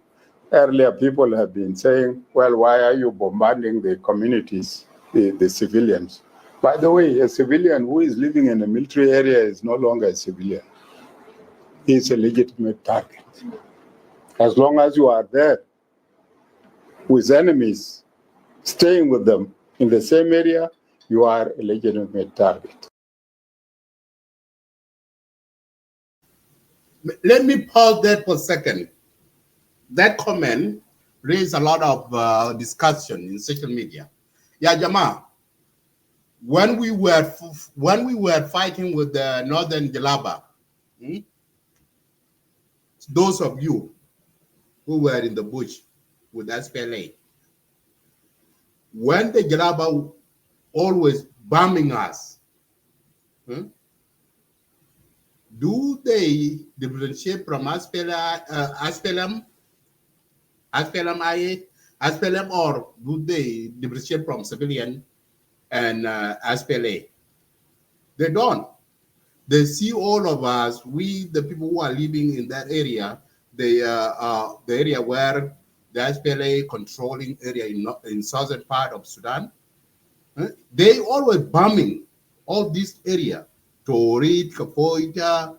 Earlier, people have been saying, well, why are you bombarding the communities, the civilians? By the way, a civilian who is living in a military area is no longer a civilian. He is a legitimate target. As long as you are there with enemies, staying with them in the same area, you are a legitimate target. Let me pause there for a second. That comment raised a lot of discussion in social media. Yeah, Jama, when we were fighting with the Northern Jalaba, those of you who were in the bush with SPLA, when the Jalaba always bombing us, do they differentiate from SPLM, or do they differentiate from civilian and SPLA? They don't. They see all of us, we, the people who are living in that area, the area where the SPLA controlling area in southern part of Sudan, they always bombing all this area, Torit, Kapoita,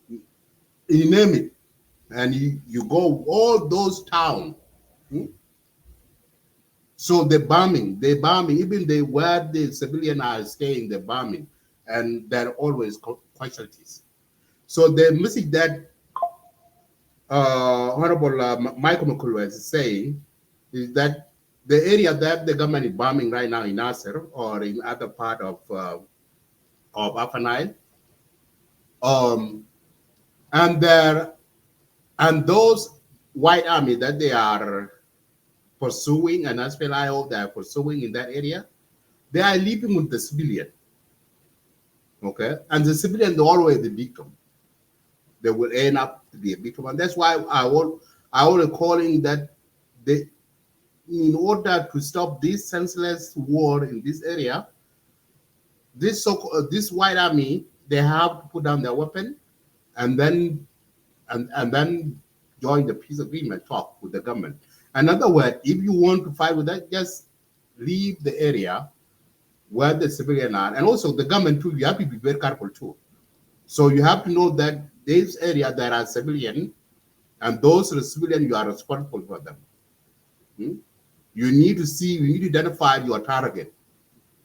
you name it. And you go all those towns. So they're bombing, even where the civilians are staying, they're bombing. And there are always casualties. So the message that Honorable Michael Makuei Lueth is saying is that the area that the government is bombing right now in Nasser or in other part of Upper Nile, and those white army that they are pursuing and SPLIO they are pursuing in that area, they are living with the civilian. Okay, and the civilian is always the victim. They will end up to be a victim, and that's why I will calling that in order to stop this senseless war in this area, this white army, they have to put down their weapon and then join the peace agreement talk with the government. In other words, if you want to fight with that, just leave the area where the civilians are. And also the government too, you have to be very careful too. So you have to know that this area there are civilians, and those civilians, you are responsible for them. You need to identify your target.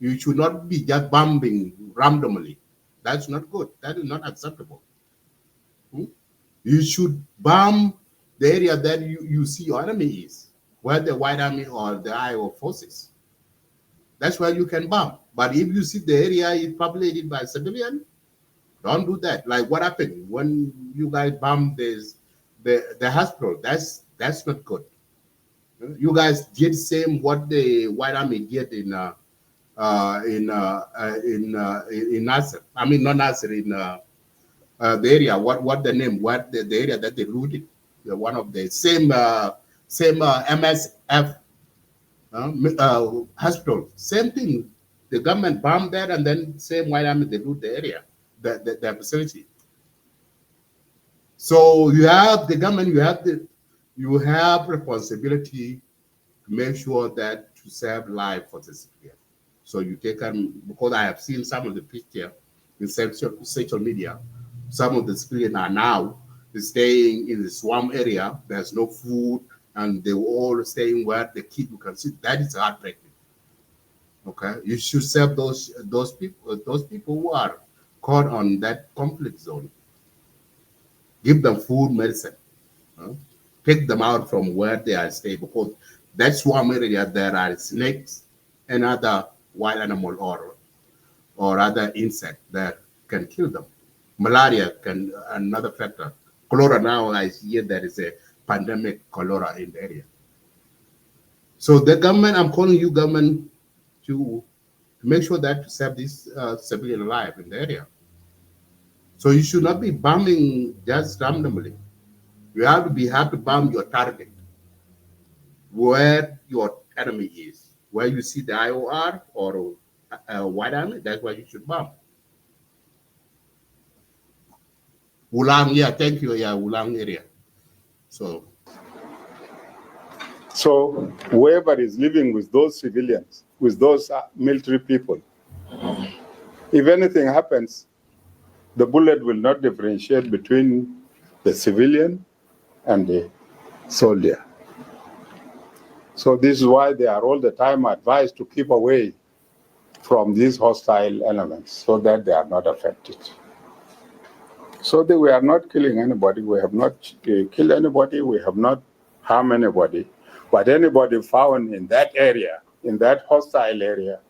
You should not be just bombing randomly. That's not good. That is not acceptable. You should bomb the area that you see your enemy is, where the white army or the IO forces. That's where you can bomb. But if you see the area is populated by civilians, don't do that. Like what happened when you guys bombed the hospital. That's not good. You guys did same what the white army did in Nasser. I mean, not Nasser, in the area. What the name? What the area that they looted? One of the same MSF hospital. Same thing. The government bombed that, and then same white army they loot the area, the facility. So you have the government. You have responsibility to make sure that to save life for the civilian. So you take them, because I have seen some of the picture in social media. Some of the civilians are now staying in the swamp area. There's no food, and they were all staying where the kid you can see. That is heartbreaking. Okay, you should save those people who are caught on that conflict zone. Give them food, medicine. Take them out from where they are staying, because that swamp area there are snakes and other wild animal or other insect that can kill them. Malaria can another factor. Cholera, now I hear there is a pandemic cholera in the area. So the government, I'm calling you government to make sure that to save this civilian life in the area. So you should not be bombing just randomly. You have to bomb your target, where your enemy is, where you see the IOR or white army. That's where you should bomb. Wulang, yeah, thank you, yeah, Wulang area. So whoever is living with those civilians, with those military people, if anything happens, the bullet will not differentiate between the civilian and the soldier. So this is why they are all the time advised to keep away from these hostile elements so that they are not affected. So that we are not killing anybody, we have not killed anybody, we have not harmed anybody, but anybody found in that area, in that hostile area,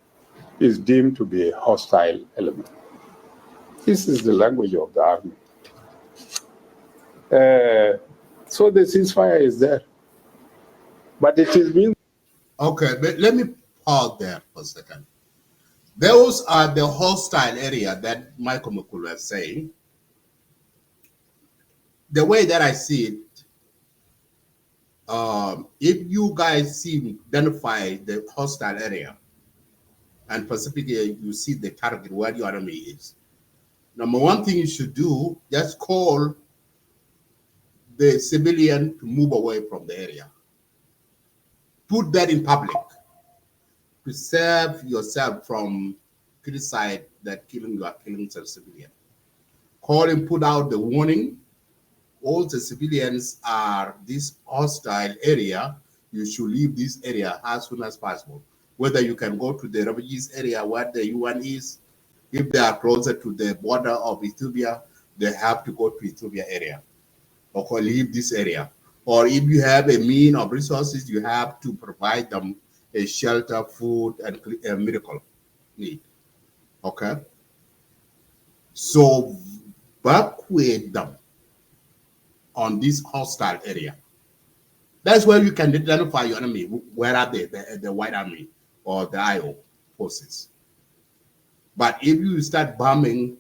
is deemed to be a hostile element. This is the language of the army. So the ceasefire is there. But it is being... Okay, but let me pause there for a second. Those are the hostile area that Michael Makuei was saying. The way that I see it, if you guys identify the hostile area, and specifically you see the target where your enemy is, number one thing you should do, just call the civilian to move away from the area. Put that in public to save yourself from criticize that you are killing a civilian. Call and put out the warning. All the civilians are this hostile area. You should leave this area as soon as possible. Whether you can go to the refugees area where the UN is, if they are closer to the border of Ethiopia, they have to go to Ethiopia area or leave this area. Or if you have a mean of resources, you have to provide them a shelter, food, and a medical need. Okay? So evacuate them on this hostile area. That's where you can identify your enemy. Where are they? The white army or the IO forces. But if you start bombing,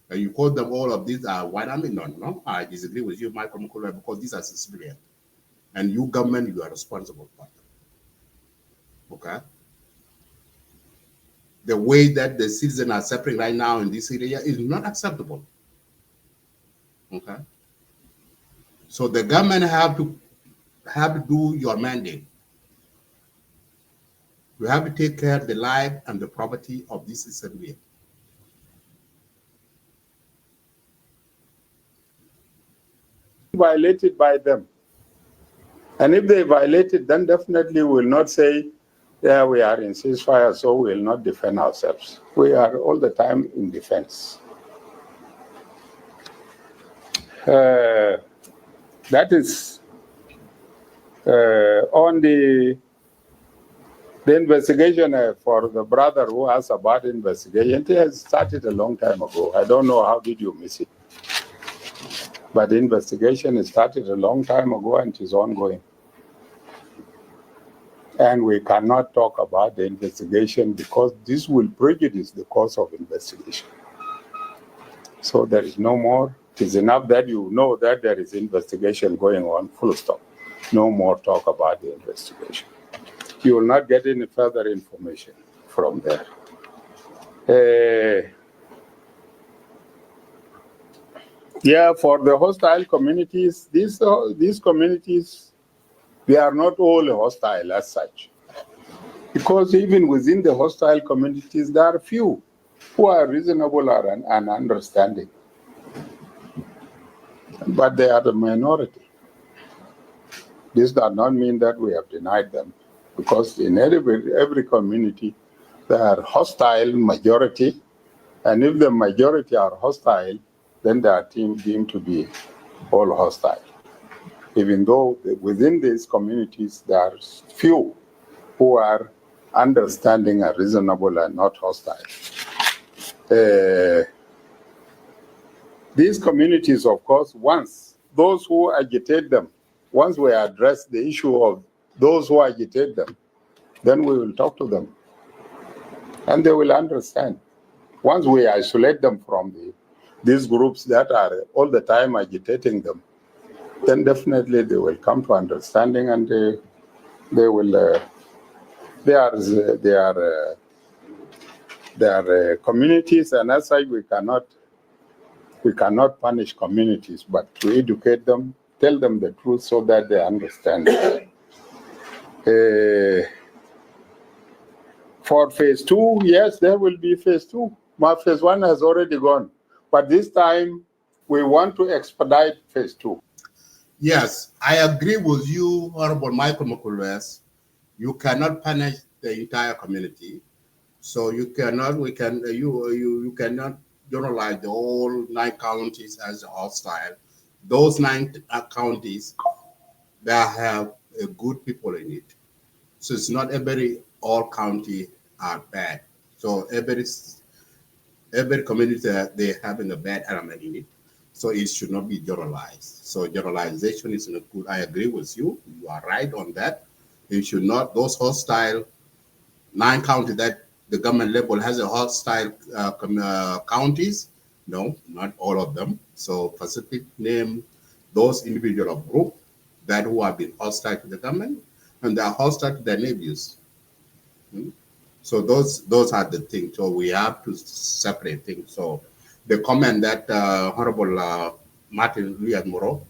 and you call them all of these white army, no, I disagree with you, Michael Makuei, because these are civilians. And you government, you are responsible for them. Okay? the way that the citizens are suffering right now in this area is not acceptable. Okay. So the government have to do your mandate. You have to take care of the life and the property of this citizen. Violated by them. And if they violate it, then definitely we will not say, yeah, we are in ceasefire, so we will not defend ourselves. We are all the time in defense. That is on the investigation for the brother who asked about investigation. It has started a long time ago. I don't know how did you miss it. But the investigation started a long time ago and it is ongoing. And we cannot talk about the investigation because this will prejudice the course of investigation. So there is no more. It is enough that you know that there is investigation going on, full stop. No more talk about the investigation. You will not get any further information from there. Yeah, for the hostile communities, these communities, they are not all hostile as such. Because even within the hostile communities, there are few who are reasonable and understanding. But they are the minority. This does not mean that we have denied them, because in every community, there are hostile majority, and if the majority are hostile, then they are deemed to be all hostile. Even though within these communities, there are few who are understanding and reasonable and not hostile. These communities, of course, once those who agitate them, once we address the issue of those who agitate them, then we will talk to them and they will understand. Once we isolate them from these groups that are all the time agitating them, then definitely they will come to understanding and they will. They are communities, and as such we cannot punish communities, but to educate them, tell them the truth so that they understand. For phase 2, yes, there will be phase 2. My phase 1 has already gone, but this time we want to expedite phase 2. Yes, I agree with you, Honorable Michael Makuei Lueth. You cannot punish the entire community, so you cannot. You cannot generalize the whole 9 counties as hostile. Those 9 counties that have good people in it. So it's not all county are bad. So every community they having a bad element in it. So it should not be generalized. So generalization is not good. I agree with you. You are right on that. You should not, those hostile 9 counties that the government level has a hostile counties. No, not all of them. So Pacific name those individual or group that who have been hostile to the government and they are hostile to their neighbors. So those are the things. So we have to separate things. So the comment that Honorable Martin Riek Machar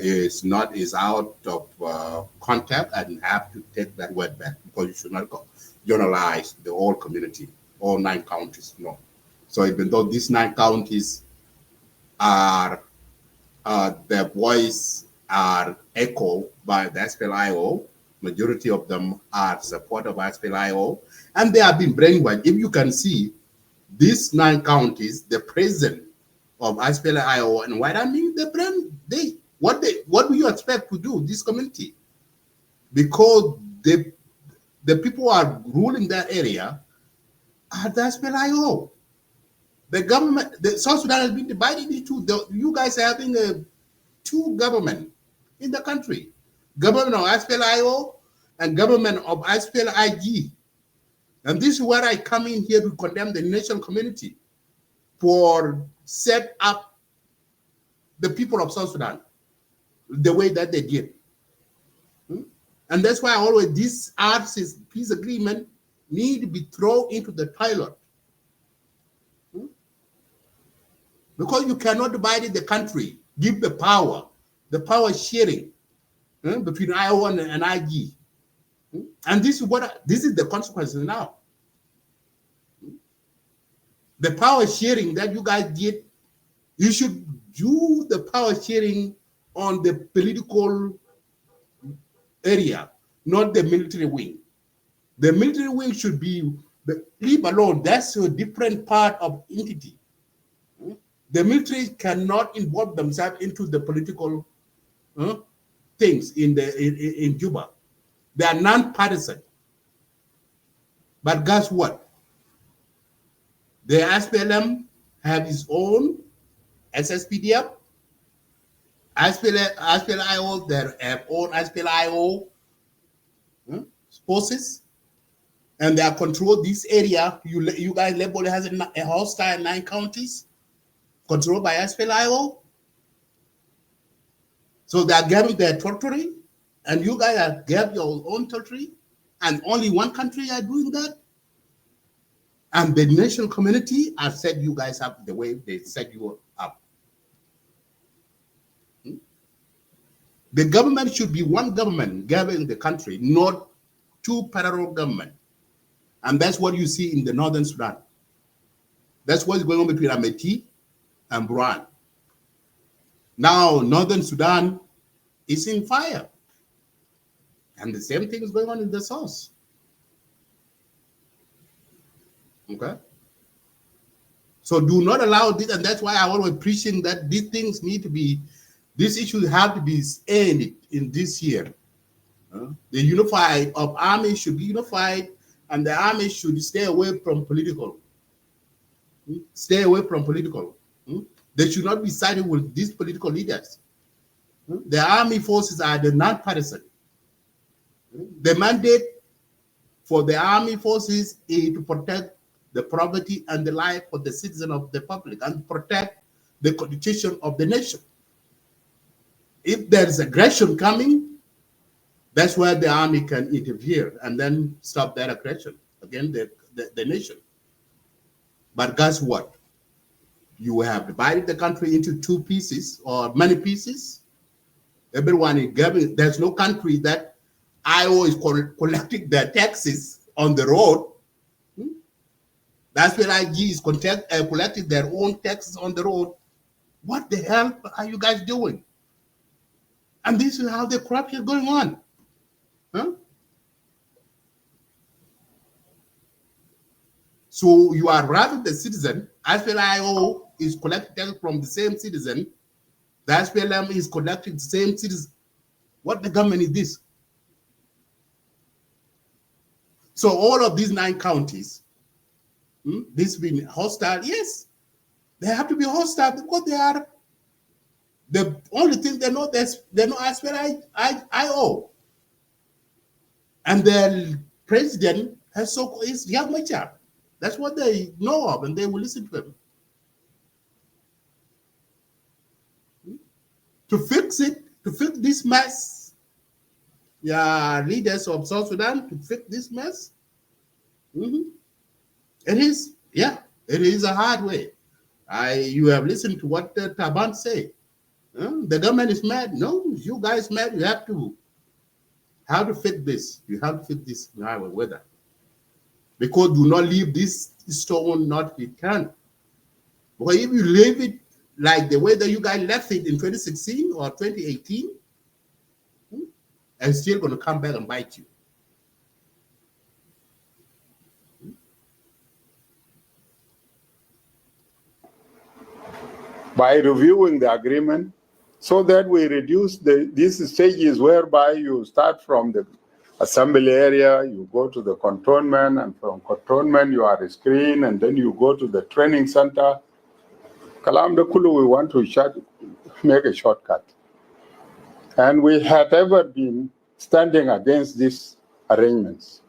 is out of context and have to take that word back, because you should not generalize the whole community, all 9 counties. No. So even though these 9 counties are their voice are echoed by the SPLIO, majority of them are supported by SPLIO, and they have been brainwashed. If you can see these 9 counties, the president of SPLIO and what I mean, what do you expect to do this community? Because the people who are ruling that area are the SPLIO. The government, the South Sudan has been divided into you guys are having 2 government in the country, government of SPLIO and government of SPLIG. And this is where I come in here to condemn the national community for set up the people of South Sudan the way that they did. And that's why always this peace agreement need to be thrown into the toilet. Because you cannot divide the country, give the power sharing between IO and IG. And this is the consequences now. The power sharing that you guys did, you should do the power sharing on the political area, not the military wing. The military wing should be leave alone. That's a different part of entity. The military cannot involve themselves into the political things in Juba. They are non-partisan. But guess what? The SPLM have its own SSPDF, SPLIO, they have own SPLIO forces, and they are control this area. You guys label it as a hostile 9 counties, controlled by SPLIO. So they are getting their territory, and you guys are getting your own territory, and only one country are doing that. And the national community has set you guys up the way they set you up. The government should be one government governing the country, not 2 parallel governments. And that's what you see in the northern Sudan. That's what's going on between Ameti and Buran. Now, northern Sudan is in fire. And the same thing is going on in the south. Okay? So do not allow this, and that's why I always preaching that these things need to be, these issues have to be ended in this year. The unified of army should be unified, and the army should stay away from political. Stay away from political. They should not be siding with these political leaders. The army forces are the non-partisan. The mandate for the army forces is to protect the property and the life of the citizen of the public and protect the constitution of the nation. If there is aggression coming, that's where the army can interfere and then stop that aggression against the nation. But guess what? You have divided the country into 2 pieces or many pieces. Everyone is government. There's no country that IO is collecting their taxes on the road. That's where IG is collecting their own taxes on the road. What the hell are you guys doing? And this is how the corruption is going on. So you are rather the citizen. SPLIO is collecting taxes from the same citizen. The SPLM is collecting the same citizen. What the government is this? So all of these 9 counties, this being hostile, yes, they have to be hostile because they are the only thing they know. They know SPLIO, and their president is Riek Machar. That's what they know of, and they will listen to him. To fix it, to fix this mess, leaders of South Sudan, to fix this mess, it is a hard way. You have listened to what Taban say. The government is mad. No, you guys mad. You have to fix this. You have to fix this weather. Because do not leave this stone not returned. Because if you leave it like the way that you guys left it in 2016 or 2018, it's still going to come back and bite you. By reviewing the agreement so that we reduce these stages whereby you start from the assembly area, you go to the cantonment, and from cantonment you are screened, and then you go to the training center. Kalam de Kulu, we want to make a shortcut. And we had ever been standing against these arrangements.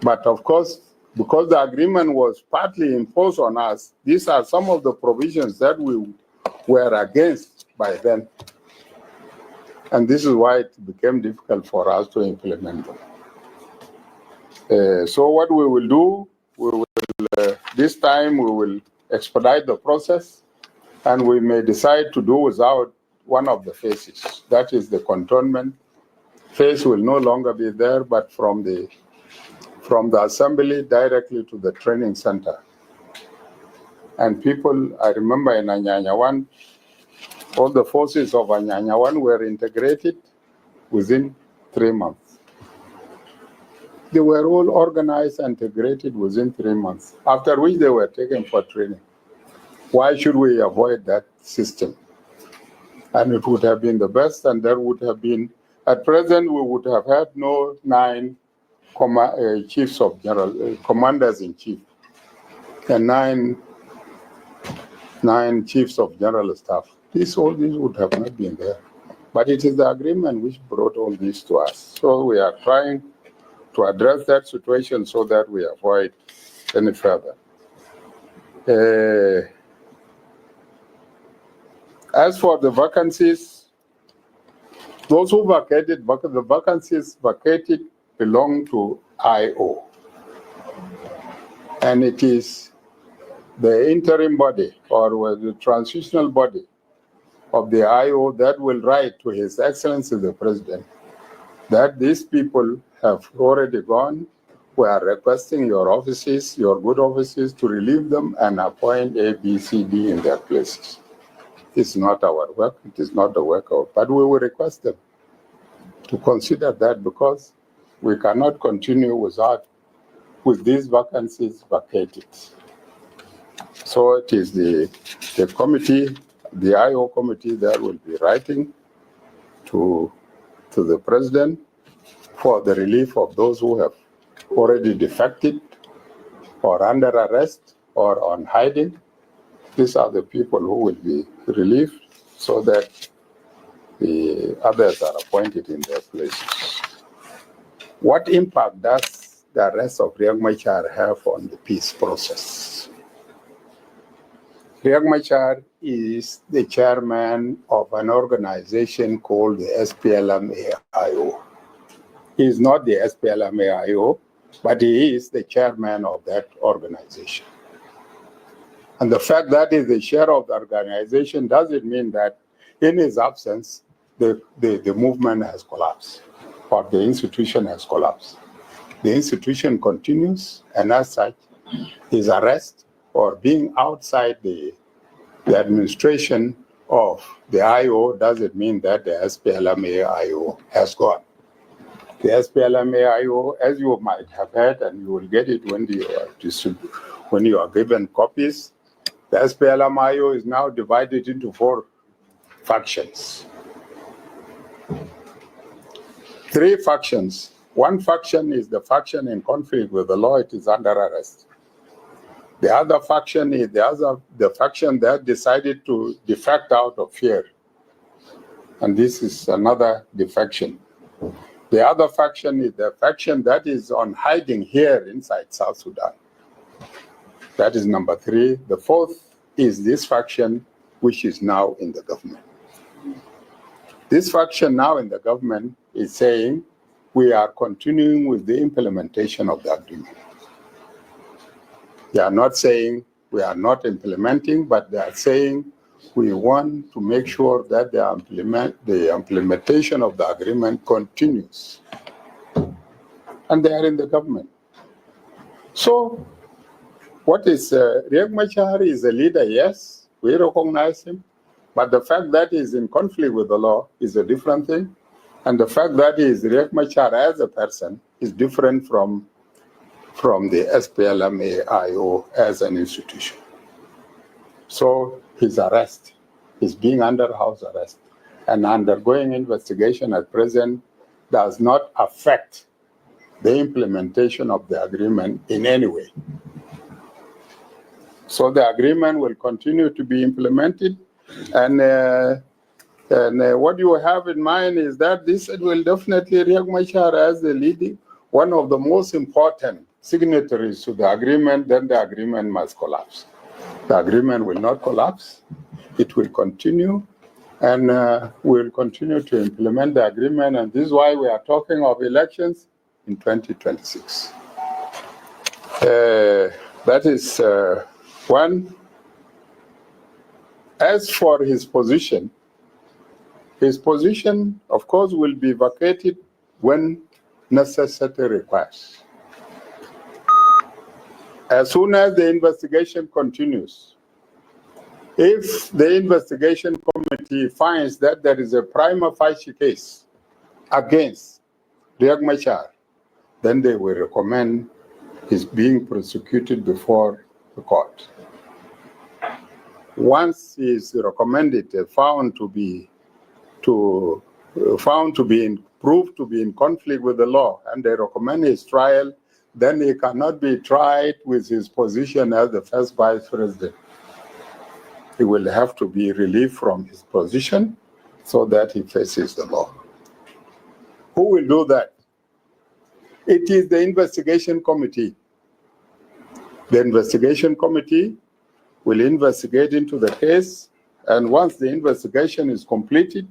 But of course, because the agreement was partly imposed on us, these are some of the provisions that we were against by then. And this is why it became difficult for us to implement them. So what we will do, we will this time we will expedite the process, and we may decide to do without one of the phases. That is the cantonment phase will no longer be there, but from the assembly directly to the training center. And people, I remember in Anyanya 1, all the forces of Anyanya 1 were integrated within 3 months. They were all organized and integrated within 3 months, after which they were taken for training. Why should we avoid that system? And it would have been the best, and there would have been, at present, we would have had no 9 chiefs of general, commanders in chief, and 9 chiefs of general staff. All these would have not been there. But it is the agreement which brought all this to us. So we are trying to address that situation so that we avoid any further. As for the vacancies, those who vacated, the vacancies vacated belong to IO. And it is the interim body or the transitional body of the IO that will write to His Excellency the President that these people have already gone. We are requesting your offices, your good offices, to relieve them and appoint A, B, C, D in their places. It's not our work. It is not the work of, but we will request them to consider that, because we cannot continue with these vacancies vacated. So it is the committee, the IO committee, that will be writing to the President for the relief of those who have already defected or under arrest or on hiding. These are the people who will be relieved so that the others are appointed in their places. What impact does the arrest of Riek Machar have on the peace process? Riek Machar is the chairman of an organization called the SPLM-AIO. He is not the SPLM-AIO, but he is the chairman of that organization. And the fact that he is the chair of the organization doesn't mean that in his absence, the movement has collapsed or the institution has collapsed. The institution continues, and as such, his arrest or being outside the administration of the IO doesn't mean that the SPLM-AIO has gone. The SPLM-AIO, as you might have heard, and you will get it when you are given copies, the SPLM-AIO is now divided into 4 factions. 3 factions. One faction is the faction in conflict with the law. It is under arrest. The other faction is the faction that decided to defect out of fear. And this is another defection. The other faction is the faction that is on hiding here inside South Sudan. That is number 3. The 4th is this faction, which is now in the government. This faction now in the government is saying we are continuing with the implementation of the agreement. They are not saying we are not implementing, but they are saying we want to make sure that the implementation of the agreement continues. And they are in the government. So what is Riek Machar is a leader, yes, we recognize him, but the fact that he is in conflict with the law is a different thing. And the fact that he is Riek Machar as a person is different from the SPLM-AIO as an institution. So his arrest, his being under house arrest and undergoing investigation at present does not affect the implementation of the agreement in any way. So the agreement will continue to be implemented, and what you have in mind is that this will definitely Riek Machar as the leading, one of the most important signatories to the agreement, then the agreement must collapse. The agreement will not collapse. It will continue, and we will continue to implement the agreement, and this is why we are talking of elections in 2026. That is one. As for his position, of course, will be vacated when necessity requires. As soon as the investigation continues, if the investigation committee finds that there is a prima facie case against Riek Machar, then they will recommend his being prosecuted before the court. Once he is recommended, found to be proved to be in conflict with the law, and they recommend his trial, then he cannot be tried with his position as the first vice president. He will have to be relieved from his position so that he faces the law. Who will do that? It is the investigation committee. The investigation committee will investigate into the case, and once the investigation is completed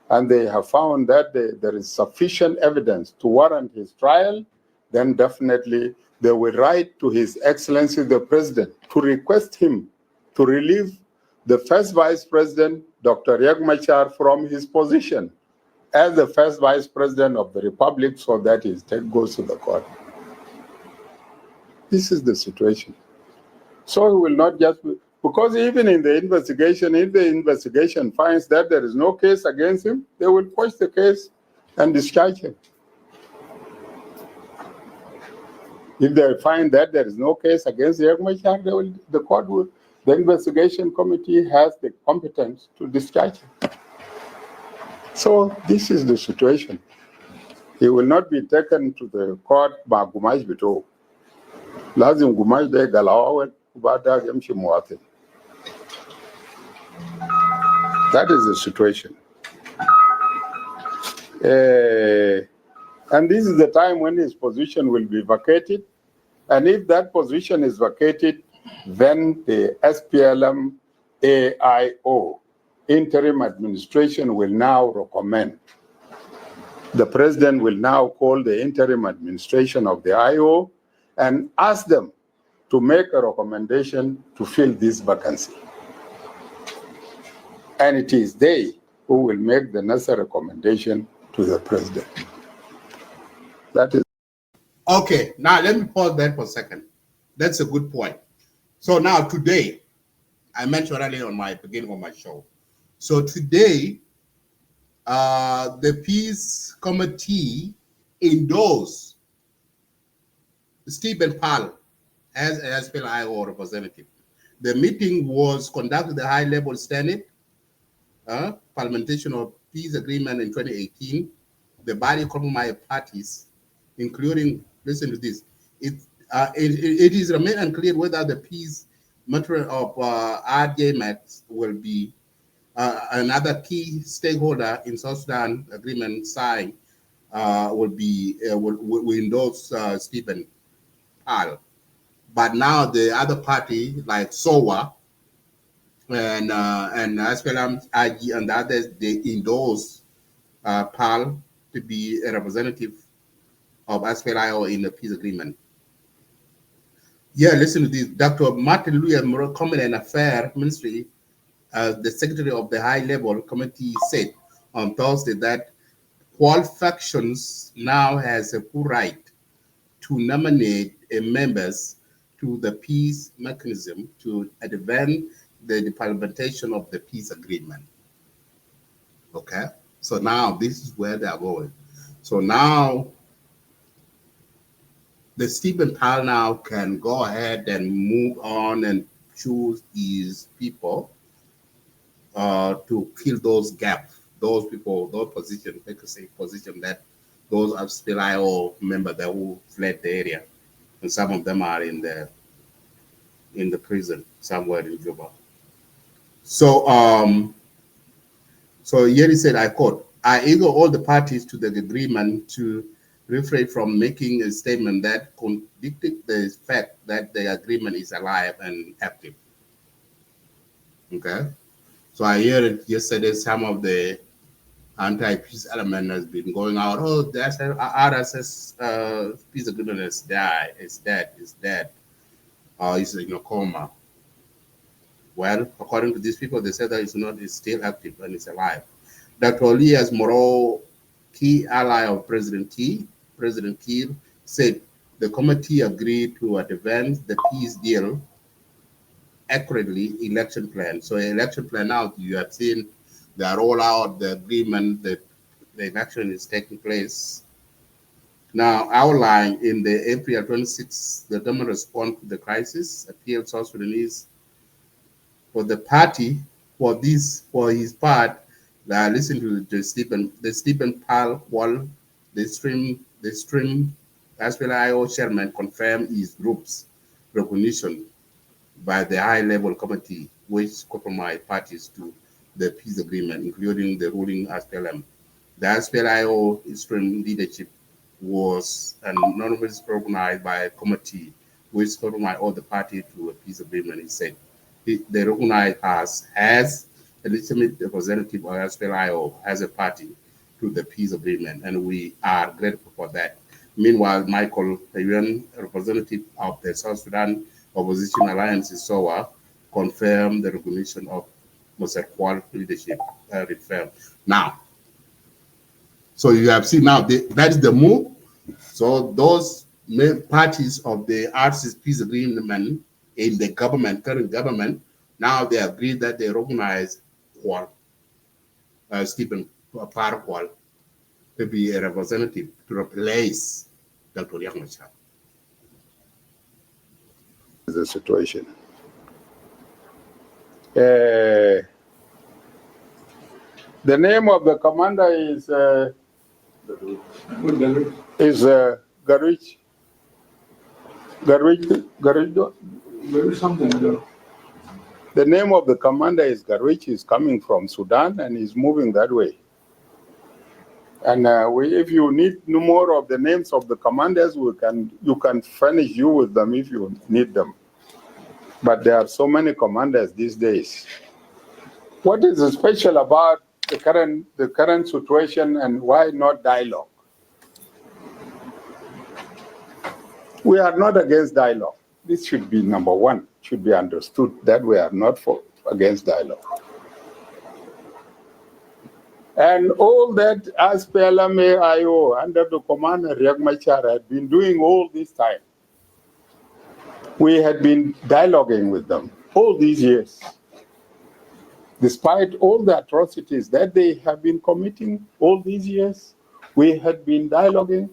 and they have found that there is sufficient evidence to warrant his trial, then definitely they will write to His Excellency the President to request him to relieve the first Vice President, Dr. Riek Machar, from his position as the first Vice President of the Republic, so that his take goes to the court. This is the situation. So he will not just be, because even in the investigation, if the investigation finds that there is no case against him, they will push the case and discharge him. If they find that there is no case against Riek Machar, the investigation committee has the competence to discharge him. So this is the situation. He will not be taken to the court by Gumash Bito. Lazim Gumash de Galawa Ubada Yamshi Muatin. That is the situation. And this is the time when his position will be vacated. And if that position is vacated, then the SPLM AIO, interim administration, will now recommend. The president will now call the interim administration of the IO and ask them to make a recommendation to fill this vacancy. And it is they who will make the necessary recommendation to the president. That is. Okay, now let me pause there for a second. That's a good point. So now today, I mentioned earlier on my beginning of my show. So today, the Peace Committee endorsed Stephen Pal as an SPLIO representative. The meeting was conducted at the high-level Senate, Parliamentation of Peace Agreement in 2018. The body compromised parties, including, listen to this, it is remain unclear whether the peace matter of RJMAT will be another key stakeholder in South Sudan agreement signed will endorse Stephen Pal. But now the other party like SOA and SPLM IG and others, they endorse Pal to be a representative of SPLIO in the peace agreement. Yeah, listen to this. Dr. Martin Lueth, Common and Affair Ministry, the secretary of the high-level committee, said on Thursday that all factions now has a full right to nominate members to the peace mechanism to advance the implementation of the peace agreement. Okay, so now this is where they are going. So now the Stephen Pal now can go ahead and move on and choose his people to fill those gaps, those people, those positions, make a safe position that those are still IO members that who fled the area, and some of them are in the prison somewhere in Juba. So so here he said, I quote, I eager all the parties to the agreement to refrain from making a statement that contradicted the fact that the agreement is alive and active. Okay, so I heard yesterday some of the anti-peace element has been going out. Oh, the RSS peace agreement is dead. It's dead. It's dead. It's in a coma. Well, according to these people, they said that it's not. It's still active and it's alive. Dr. Elias Moro, key ally of President Kiir, said the committee agreed to advance the peace deal accurately election plan. So election plan now, you have seen they roll out the agreement that the election is taking place. Now, outlined in the April 26, the government response to the crisis, appealed South Sudanese for the party, for his part, listen to the Stephen Pal Wall, the stream SPLIO chairman confirmed his group's recognition by the high-level committee, which compromised parties to the peace agreement, including the ruling SPLM. The SPLIO interim leadership was anonymously recognized by a committee, which compromised all the parties to a peace agreement. He said they recognize us as a legitimate representative of SPLIO as a party to the peace agreement, and we are grateful for that. Meanwhile, Michael, the UN representative of the South Sudan Opposition Alliance, SOA, confirmed the recognition of Mr. Kwal leadership reform. Now, so you have seen now that is the move. So those main parties of the RC's peace agreement in the government, current government, now they agree that they recognize Kwal, Stephen Kwal, to be a representative to replace Dr. Riek Machar. The situation. The name of the commander is Garwich. Something. The name of the commander is Garwich. Is coming from Sudan and is moving that way. And if you need no more of the names of the commanders, you can furnish you with them if you need them. But there are so many commanders these days. What is special about the current situation, and why not dialogue? We are not against dialogue. This should be number one. Should be understood that we are not against dialogue. And all that SPLM-AIO under the command of Riek Machar had been doing all this time. We had been dialoguing with them all these years. Despite all the atrocities that they have been committing all these years, we had been dialoguing,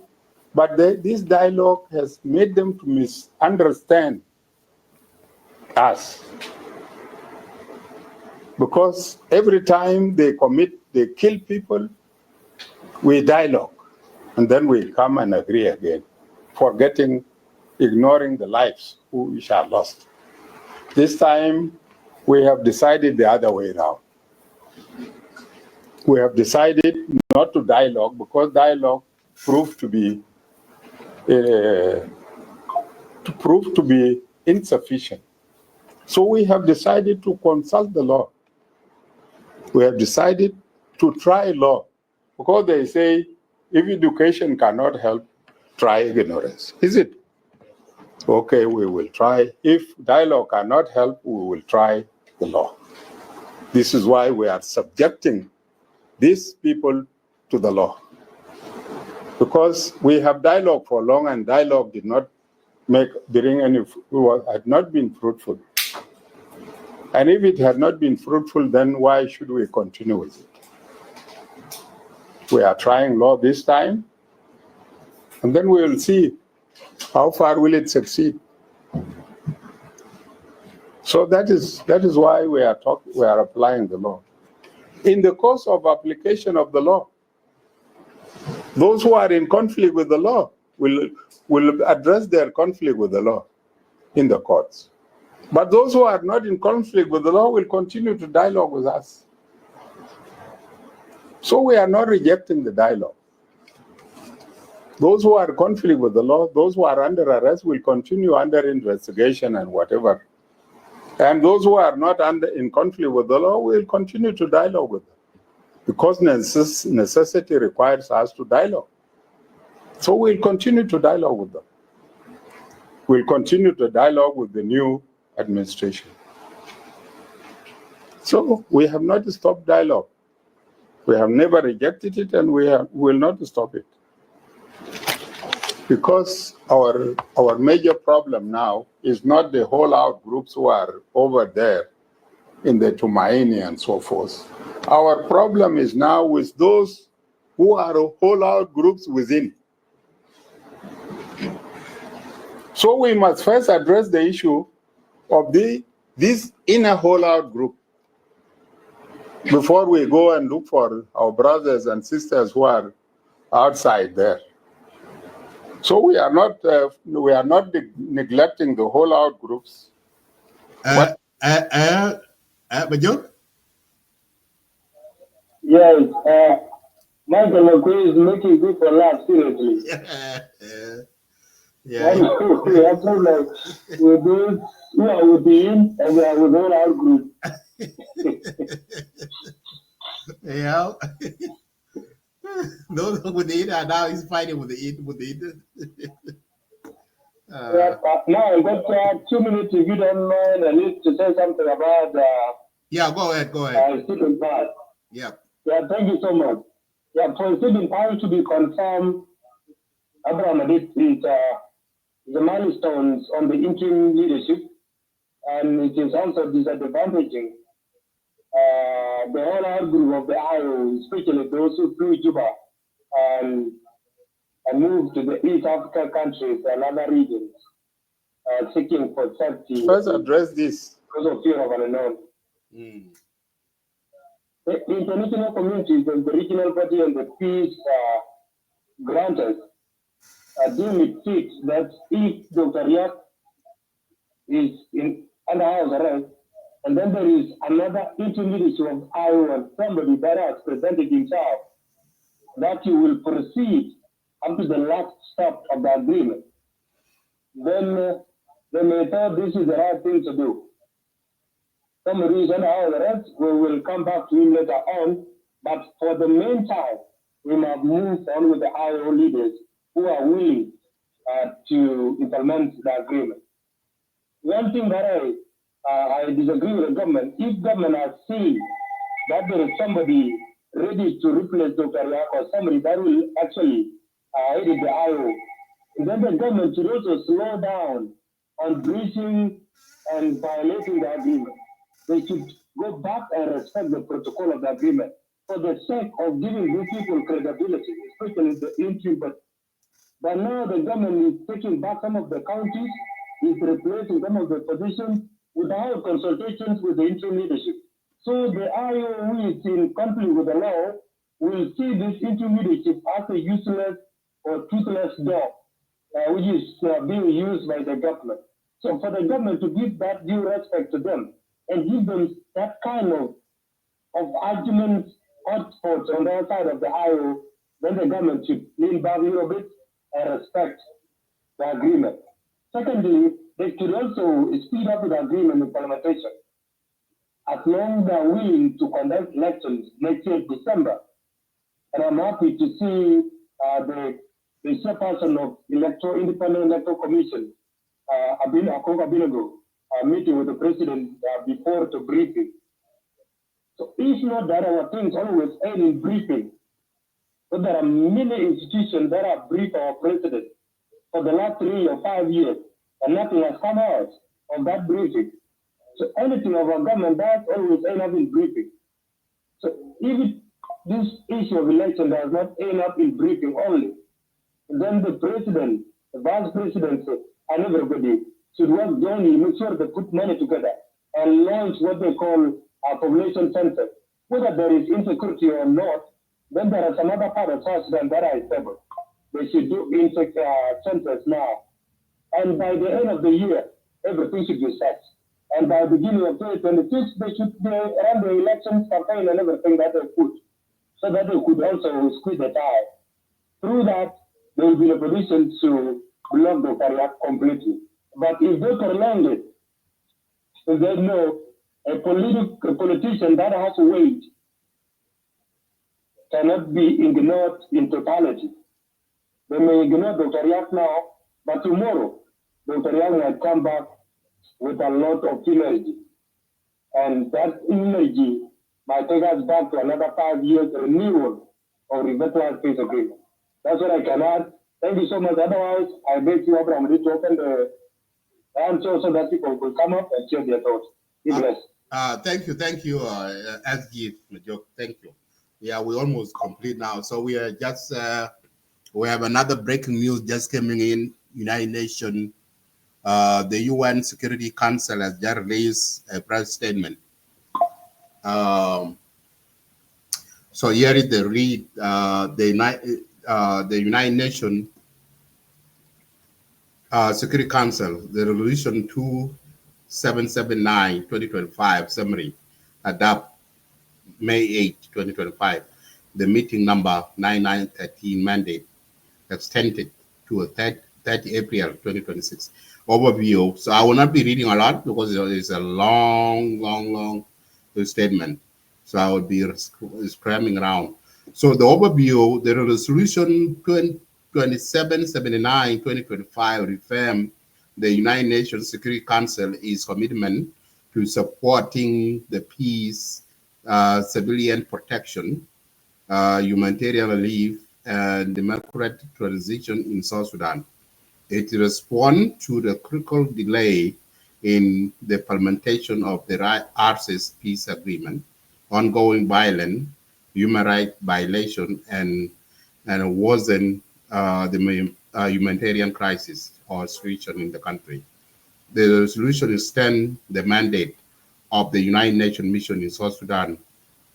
but this dialogue has made them to misunderstand us. Because every time they kill people, we dialogue, and then we come and agree again, ignoring the lives which are lost. This time, we have decided the other way around. We have decided not to dialogue because dialogue proved to be insufficient. So we have decided to consult the law. We have decided to try law, because they say if education cannot help, try ignorance. Is it? Okay, we will try. If dialogue cannot help, we will try the law. This is why we are subjecting these people to the law. Because we have dialogue for long, and dialogue did not had not been fruitful. And if it had not been fruitful, then why should we continue with it? We are trying law this time, and then we will see how far will it succeed. So that is why we are applying the law. In the course of application of the law, those who are in conflict with the law will address their conflict with the law in the courts. But those who are not in conflict with the law will continue to dialogue with us. So we are not rejecting the dialogue. Those who are in conflict with the law, those who are under arrest will continue under investigation and whatever. And those who are not in conflict with the law will continue to dialogue with them. because necessity requires us to dialogue. So we'll continue to dialogue with them. We'll continue to dialogue with the new administration. So we have not stopped dialogue. We have never rejected it, and we will not stop it. Because our major problem now is not the whole-out groups who are over there in the Tumaini and so forth. Our problem is now with those who are whole-out groups within. So we must first address the issue of this inner whole-out group before we go and look for our brothers and sisters who are outside there. So we are not neglecting the whole-out groups. Bajor? Yes, Michael Makuei is making people laugh, seriously. Yeah. We have problems with those who are within and we are with all our group. Yeah. Those within are now he's fighting with the Now I got 2 minutes if you don't mind. I need to say something about yeah, go ahead. student pass. Yeah. Yeah, thank you so much. Yeah, for student pass to be confirmed, Abraham Adit is the milestones on the interim leadership, and it is also disadvantaging the whole out group of the IO, especially those who flew Juba and moved to the East African countries and other regions, seeking for safety. First address this. Because of fear of an unknown. The international communities and the regional body and the peace grantors deem it fit that if Dr. Riek is under house arrest, and then there is another intermediate of IO and somebody that has presented himself, that you will proceed up to the last step of the agreement. Then they may thought this is the right thing to do. Somebody is under house arrest, we will come back to him later on, but for the meantime, we must move on with the IO leaders who are willing to implement the agreement. One thing that I disagree with the government, if government has seen that there is somebody ready to replace Dr. Riek or somebody that will actually edit the IO, then the government should also slow down on breaching and violating the agreement. They should go back and respect the protocol of the agreement for the sake of giving these people credibility, especially the interim. But now the government is taking back some of the counties, is replacing some of the positions without consultations with the interim leadership. So the IO, who is in conflict with the law, will see this interim leadership as a useless or toothless dog, which is being used by the government. So for the government to give that due respect to them and give them that kind of arguments, hotspots on the outside of the IO, then the government should lean back a little bit and respect the agreement. Secondly, they should also speed up the agreement implementation. As long as they are willing to conduct elections next year, December, and I'm happy to see the chairperson of Independent Electoral Commission, Abinago, meeting with the president before the briefing. So it's not that our things always end in briefing, but there are many institutions that have briefed our president for the last 3 or 5 years, and nothing has come out of that briefing. So anything of our government does always end up in briefing. So if this issue of election does not end up in briefing only, then the president, the vice president, and everybody should work jointly, make sure they put money together and launch what they call a population census. Whether there is insecurity or not, then there are some other parts of South Sudan that are stable. They should do census now. And by the end of the year, everything should be set. And by the beginning of 2026, they should run the elections campaign and everything that they could, so that they could also squeeze the tie. Through that, they will be in a position to block the Riek completely. But if they prolong it, if there's no a politician that has weight cannot be ignored in totality. They may ignore Dr. Riek now, but tomorrow, Dr. Riek might come back with a lot of energy. And that energy might take us back to another 5 years renewal of revitalized peace agreement. That's what I can add. Thank you so much. Otherwise, I beg you, Abraham, to open the answer so that people will come up and share their thoughts. Be blessed. Thank you, SG Majok. Thank you. Yeah, we're almost complete now. So we are just we have another breaking news just coming in. United Nations, the UN Security Council has just released a press statement. So here is the read. The United Nations Security Council, the Resolution 2779/2025 summary, adopt May 8, 2025. The meeting number 9913 mandate extended to 30 April 2026. Overview. So I will not be reading a lot because it's a long statement. So I will be scrambling around. So the overview, the resolution 2779/2025 reaffirmed the United Nations Security Council is commitment to supporting the peace, civilian protection, humanitarian relief, and democratic transition in South Sudan. It responds to the critical delay in the implementation of the RC's peace agreement, ongoing violence, human rights violation, and worsen the humanitarian crisis or situation in the country. The resolution extends the mandate of the United Nations mission in South Sudan,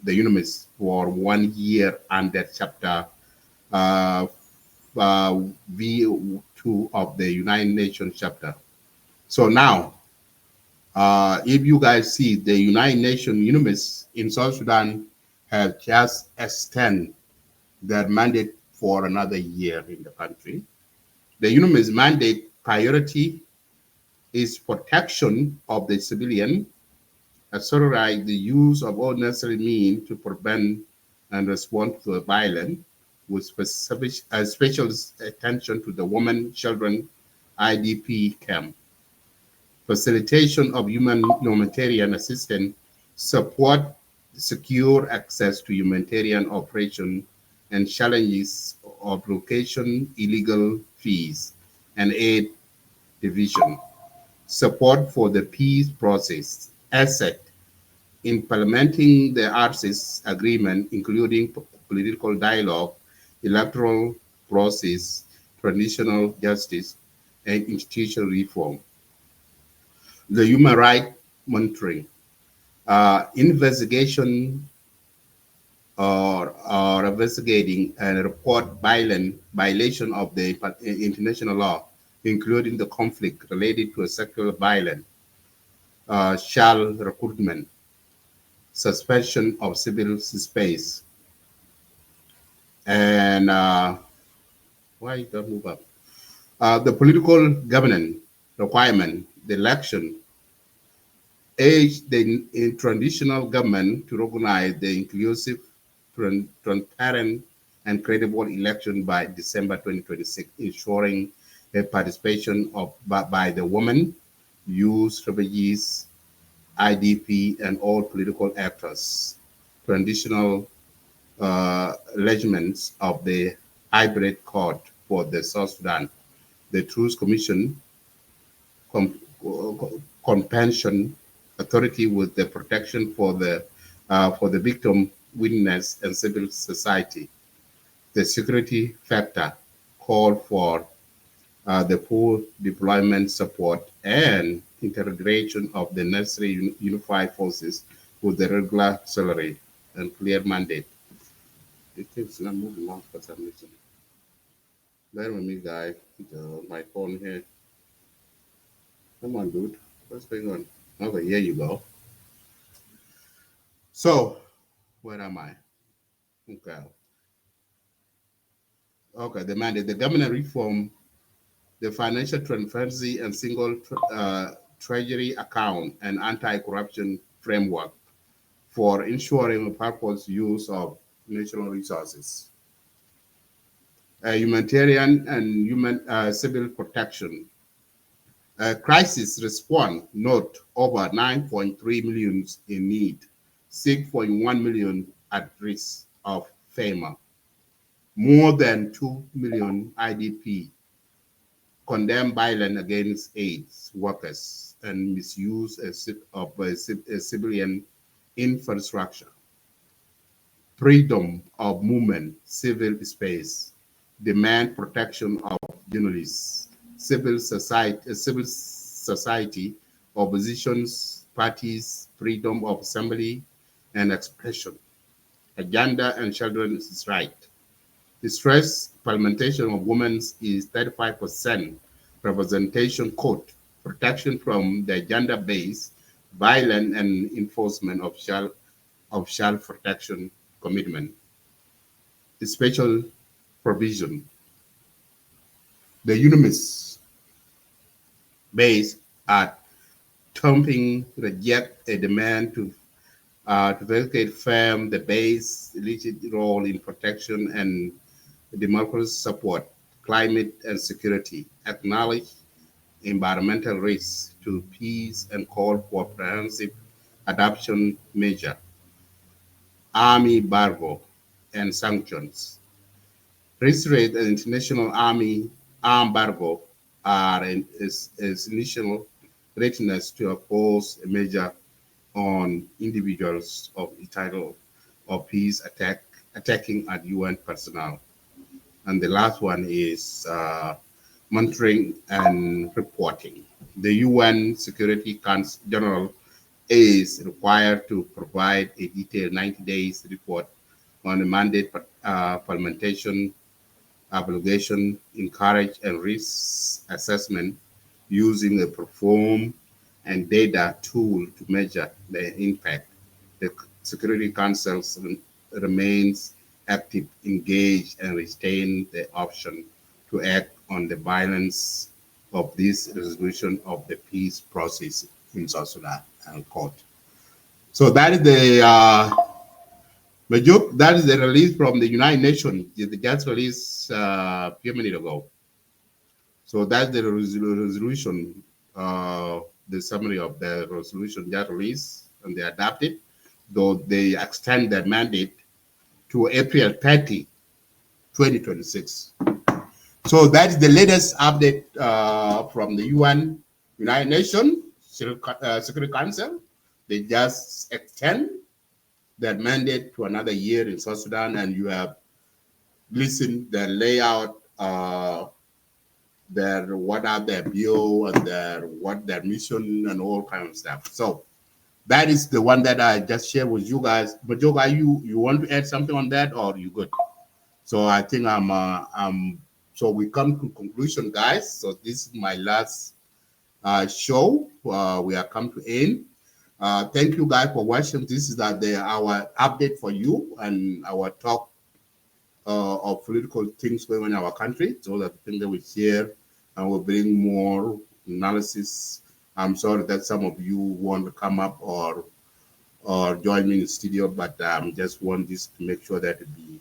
the UNMISS, for 1 year under Chapter V2 of the United Nations chapter. So now, if you guys see, the United Nations UNMISS in South Sudan have just extended their mandate for another year in the country. The UNMISS mandate priority is protection of the civilian, accelerate the use of all necessary means to prevent and respond to violence, with special attention to the women, children, IDP camp. Facilitation of humanitarian assistance, support secure access to humanitarian operation, and challenges of location, illegal fees, and aid division. Support for the peace process, asset, implementing the RC's agreement, including political dialogue, electoral process, transitional justice, and institutional reform. The human rights monitoring, investigation or investigating and report violation of the international law, including the conflict related to sexual violence, child recruitment, suspension of civil space, and why you don't move up? The political governance requirement, the election, urge the transitional government to recognize the inclusive, transparent, and credible election by December 2026, ensuring a participation by the women, youth, refugees, IDP, and all political actors. Transitional arrangements of the hybrid court for the South Sudan, the Truth Commission, compensation authority with the protection for the victim, witness, and civil society. The security factor call for the full deployment support and integration of the necessary unified forces with the regular salary and clear mandate. It is not moving on for some reason. Bear with me, guys. My phone here. Come on, dude. What's going on? Okay, here you go. So, where am I? Okay. Okay, the mandate, the government reform, the financial transparency and single treasury account and anti-corruption framework for ensuring the purpose use of natural resources. Humanitarian and civil protection. Crisis response, note over 9.3 million in need, 6.1 million at risk of famine, more than 2 million IDP, condemn violence against AIDS workers and misuse of civilian infrastructure, freedom of movement, civil space, demand protection of journalists, civil society, oppositions parties, freedom of assembly and expression, agenda and children's rights. The stress implementation of women is 35%, representation code, protection from the gender-based violence and enforcement of child protection commitment. The special provision. The unanimous base at thumping reject a demand to vacate firm the base legit role in protection and democracy support, climate and security, acknowledge environmental risks to peace and call for comprehensive adoption measure, army embargo and sanctions. Reiterate the international army embargo are its initial readiness to oppose a measure on individuals of the title of peace attacking at UN personnel. And the last one is monitoring and reporting. The UN Security Council General is required to provide a detailed 90 days report on the mandate implementation, obligation, encourage, and risk assessment using a perform and data tool to measure the impact. The Security Council remains active, engaged, and retain the option to act on the violence of this resolution of the peace process in South Sudan and court. So that is the release from the United Nations. They just released a few minutes ago. So that's the resolution, the summary of the resolution just released, and they adopted, though they extend their mandate to April 30, 2026. So that is the latest update from the United Nations Security Council. They just extend their mandate to another year in South Sudan, and you have listened the layout, what are their view and their mission and all kinds of stuff. So that is the one that I just shared with you guys. But Joga, you want to add something on that, or you good? So I think so we come to conclusion, guys. So this is my last show. We are come to end. Thank you guys for watching. This is our update for you and our talk of political things going on in our country. So that thing that we share and we'll bring more analysis. I'm sorry that some of you want to come up or join me in the studio, but just want this to make sure that it be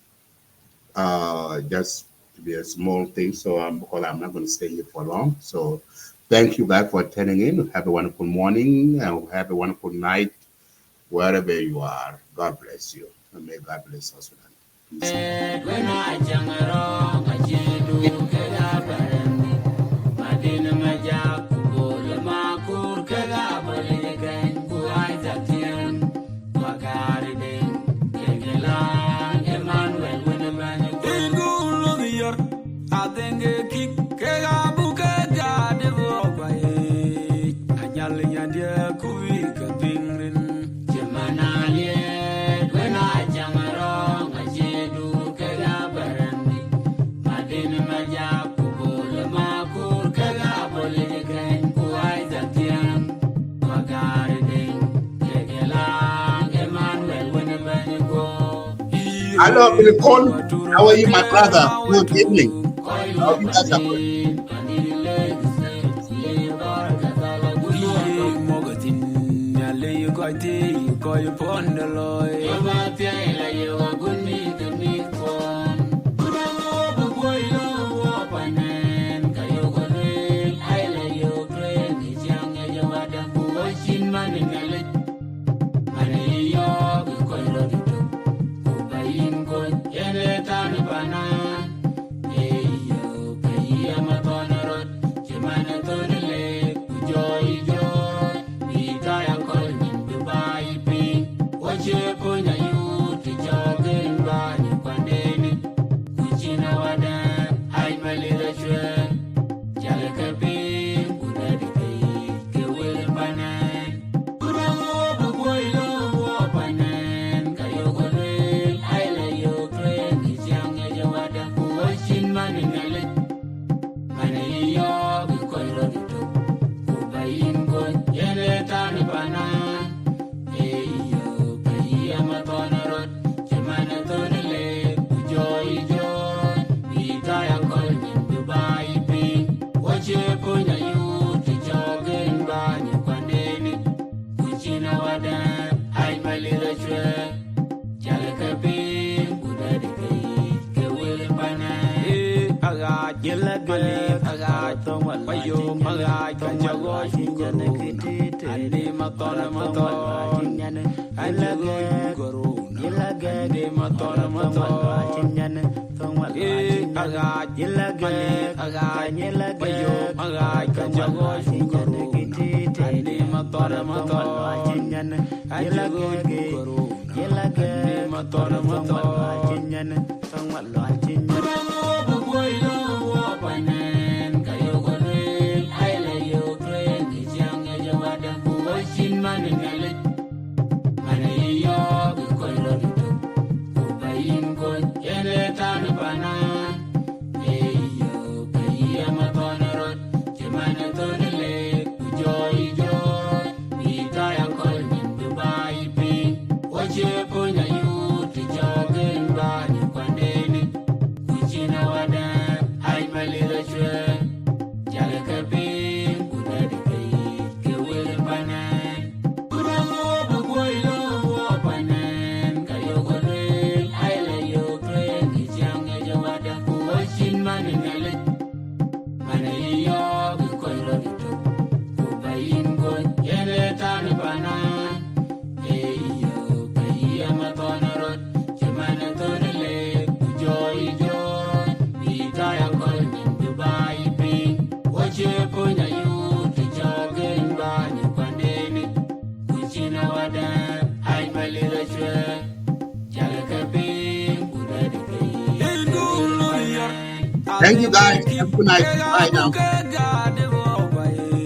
just to be a small thing. So because I'm not going to stay here for long. So thank you guys for tuning in. Have a wonderful morning and have a wonderful night wherever you are. God bless you and may God bless us. Hello, Bilicon. How are you, my brother? Good evening. How are you guys? Are good? Thank you guys. Have a good night. Bye now.